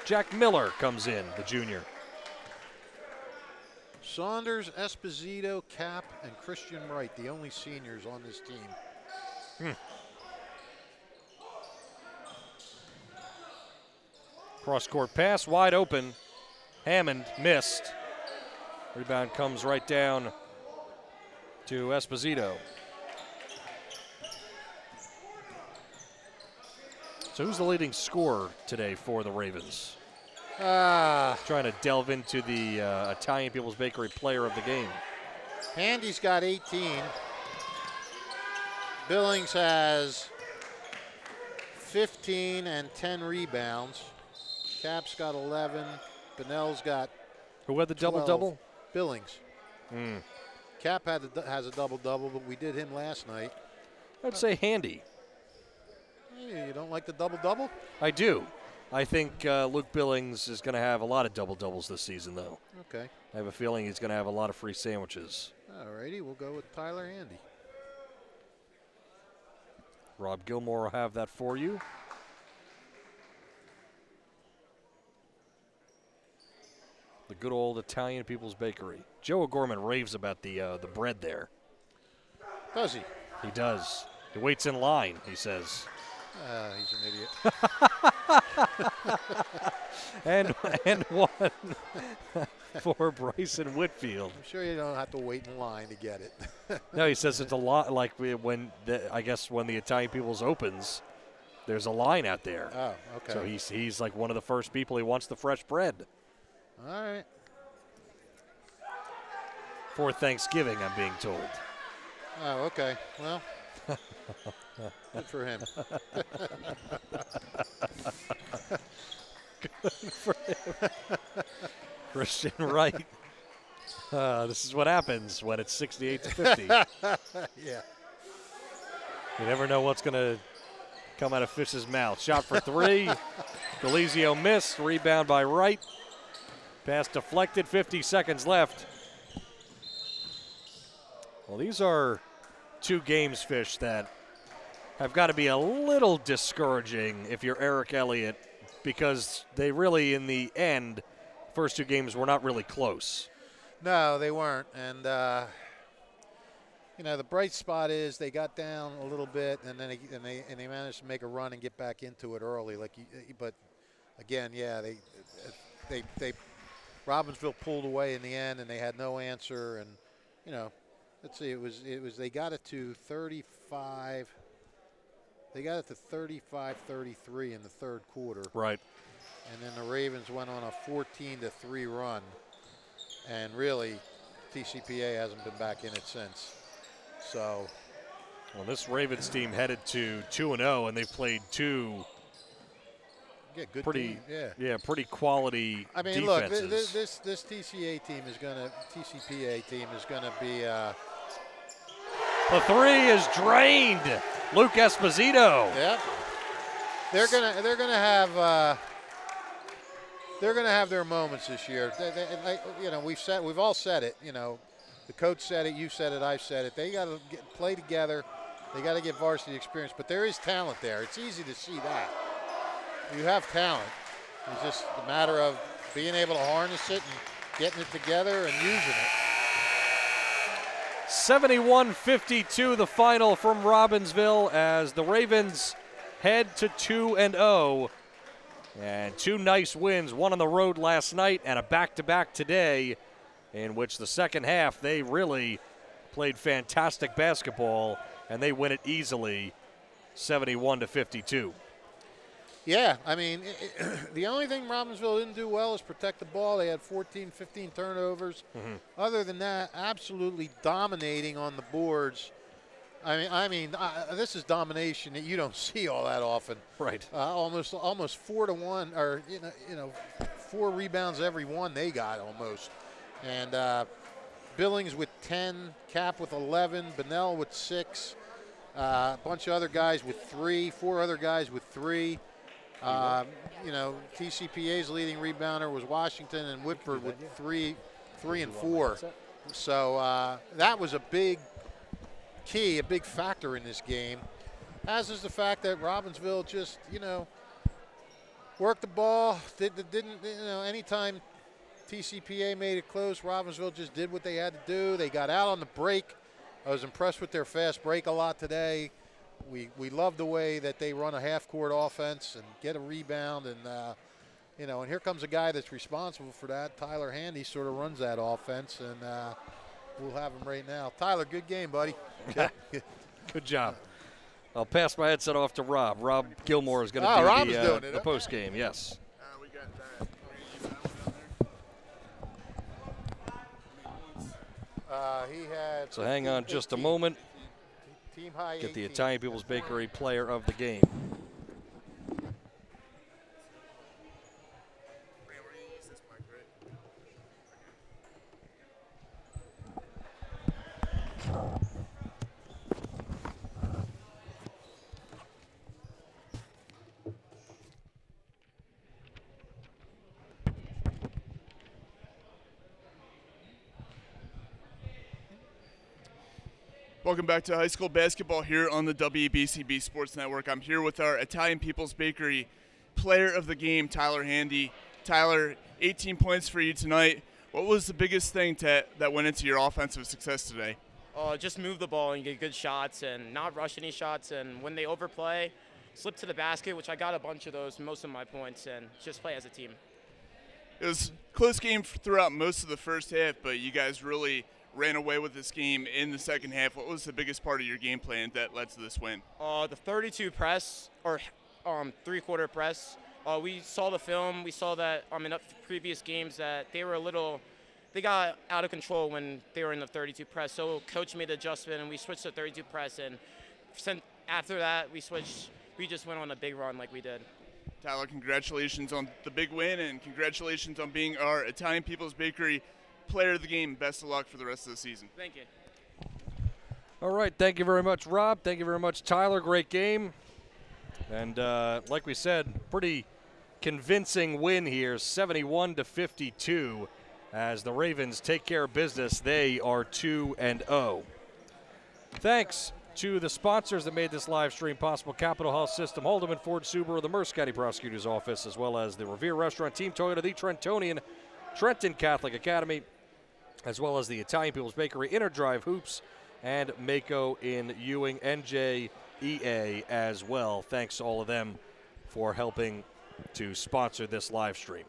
Jack Miller comes in, the junior. Saunders, Esposito, Cap, and Christian Wright, the only seniors on this team. Cross-court pass, wide open. Hammond missed. Rebound comes right down to Esposito. So who's the leading scorer today for the Ravens? Trying to delve into the Italian People's Bakery player of the game. Handy's got 18. Billings has 15 and 10 rebounds. Cap's got 11. Bunnell's got Who had the double-double? Billings. Cap has a double-double, but we did him last night. I'd say Handy. Hey, you don't like the double-double? I do. I think Luke Billings is going to have a lot of double-doubles this season, though. Okay. I have a feeling he's going to have a lot of free sandwiches. All righty, we'll go with Tyler Handy. Rob Gilmore will have that for you. The good old Italian People's Bakery. Joe O'Gorman raves about the bread there. Does he? He does. He waits in line, he says. He's an idiot. and one for Bryson Whitfield. I'm sure you don't have to wait in line to get it. No, he says it's a lot like when I guess when the Italian People's opens, there's a line out there. Oh, okay. So he's like one of the first people. He wants the fresh bread. All right. For Thanksgiving, I'm being told. Oh, okay. Well, good for him. Good for him. Christian Wright. This is what happens when it's 68-50. Yeah. You never know what's going to come out of Fish's mouth. Shot for three. Delizio missed. Rebound by Wright. Pass deflected. 50 seconds left. Well, these are two games, Fish, that have got to be a little discouraging if you're Eric Elliott, because they really, in the end, first two games were not really close. No, they weren't. And, you know, the bright spot is they got down a little bit, and then they managed to make a run and get back into it early. But again, yeah, they Robbinsville pulled away in the end, and they had no answer. And you know, let's see, it was they got it to 35. They got it to 35-33 in the third quarter. Right. And then the Ravens went on a 14-3 run. And really, TCPA hasn't been back in it since. So, well, this Ravens team headed to 2-0, and they've played two pretty quality. I mean, defenses. look, this TCPA team is gonna be. The three is drained. Luke Esposito. Yep. They're gonna have their moments this year. You know, we've all said it. You know, the coach said it, you said it, I've said it. They got to play together. They got to get varsity experience. But there is talent there. It's easy to see that. You have talent. It's just a matter of being able to harness it and getting it together and using it. 71-52, the final from Robbinsville, as the Ravens head to 2-0. And two nice wins, one on the road last night and a back-to-back today, in which the second half they really played fantastic basketball, and they win it easily, 71-52. Yeah, I mean, the only thing Robbinsville didn't do well is protect the ball. They had 14, 15 turnovers. Mm-hmm. Other than that, absolutely dominating on the boards. I mean, this is domination that you don't see all that often. Right. Almost 4-1, or you know, 4 rebounds every one they got almost. And Billings with 10, Cap with 11, Bunnell with 6, a bunch of other guys with 3, 4 other guys with 3. You know, TCPA's leading rebounder was Washington, and Whitford with 3 and 4. So that was a big key, a big factor in this game, as is the fact that Robbinsville just, you know, worked the ball. Didn't you know, anytime TCPA made it close, Robbinsville just did what they had to do. They got out on the break. I was impressed with their fast break a lot today. We love the way that they run a half-court offense and get a rebound, and you know, and here comes a guy that's responsible for that. Tyler Handy sort of runs that offense, and we'll have him right now. Tyler, good game, buddy. Good job. I'll pass my headset off to Rob. Rob Gilmore is going to do the post game. Yes. We got that. He had. So hang on just a moment. Team high. Get the 18. Italian People's Bakery player of the game. Welcome back to high school basketball here on the WBCB Sports Network. I'm here with our Italian People's Bakery player of the game, Tyler Handy. Tyler, 18 points for you tonight. What was the biggest thing that went into your offensive success today? Just move the ball and get good shots and not rush any shots. And when they overplay, slip to the basket, which I got a bunch of those, most of my points, and just play as a team. It was a close game throughout most of the first half, but you guys really ran away with this game in the second half. What was the biggest part of your game plan that led to this win? The 32 press, or three-quarter press. We saw the film. We saw that in previous games that they got out of control when they were in the 32 press. So coach made the adjustment, and we switched to 32 press. And after that, we just went on a big run like we did. Tyler, congratulations on the big win, and congratulations on being our Italian People's Bakery Player of the Game. Best of luck for the rest of the season. Thank you. All right, thank you very much, Rob. Thank you very much, Tyler. Great game. And like we said, pretty convincing win here, 71-52, as the Ravens take care of business. They are 2-0. Thanks to the sponsors that made this live stream possible: Capital Health System, Haldeman Ford Subaru, the Mercer County Prosecutor's Office, as well as the Revere Restaurant, Team Toyota, the Trentonian, Trenton Catholic Academy, as well as the Italian People's Bakery, Inner Drive Hoops, and Mako in Ewing, NJEA as well. Thanks to all of them for helping to sponsor this live stream.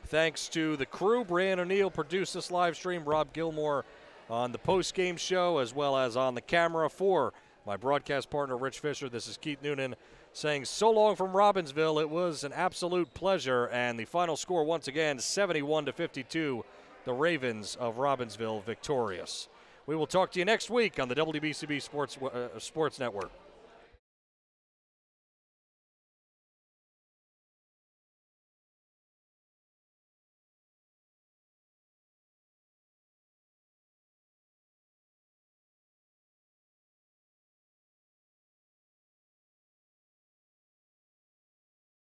Thanks to the crew. Brian O'Neill produced this live stream. Rob Gilmore on the post-game show, as well as on the camera. For my broadcast partner, Rich Fisher, this is Keith Noonan saying so long from Robbinsville. It was an absolute pleasure, and the final score once again, 71-52, the Ravens of Robbinsville victorious. We will talk to you next week on the WBCB Sports Network.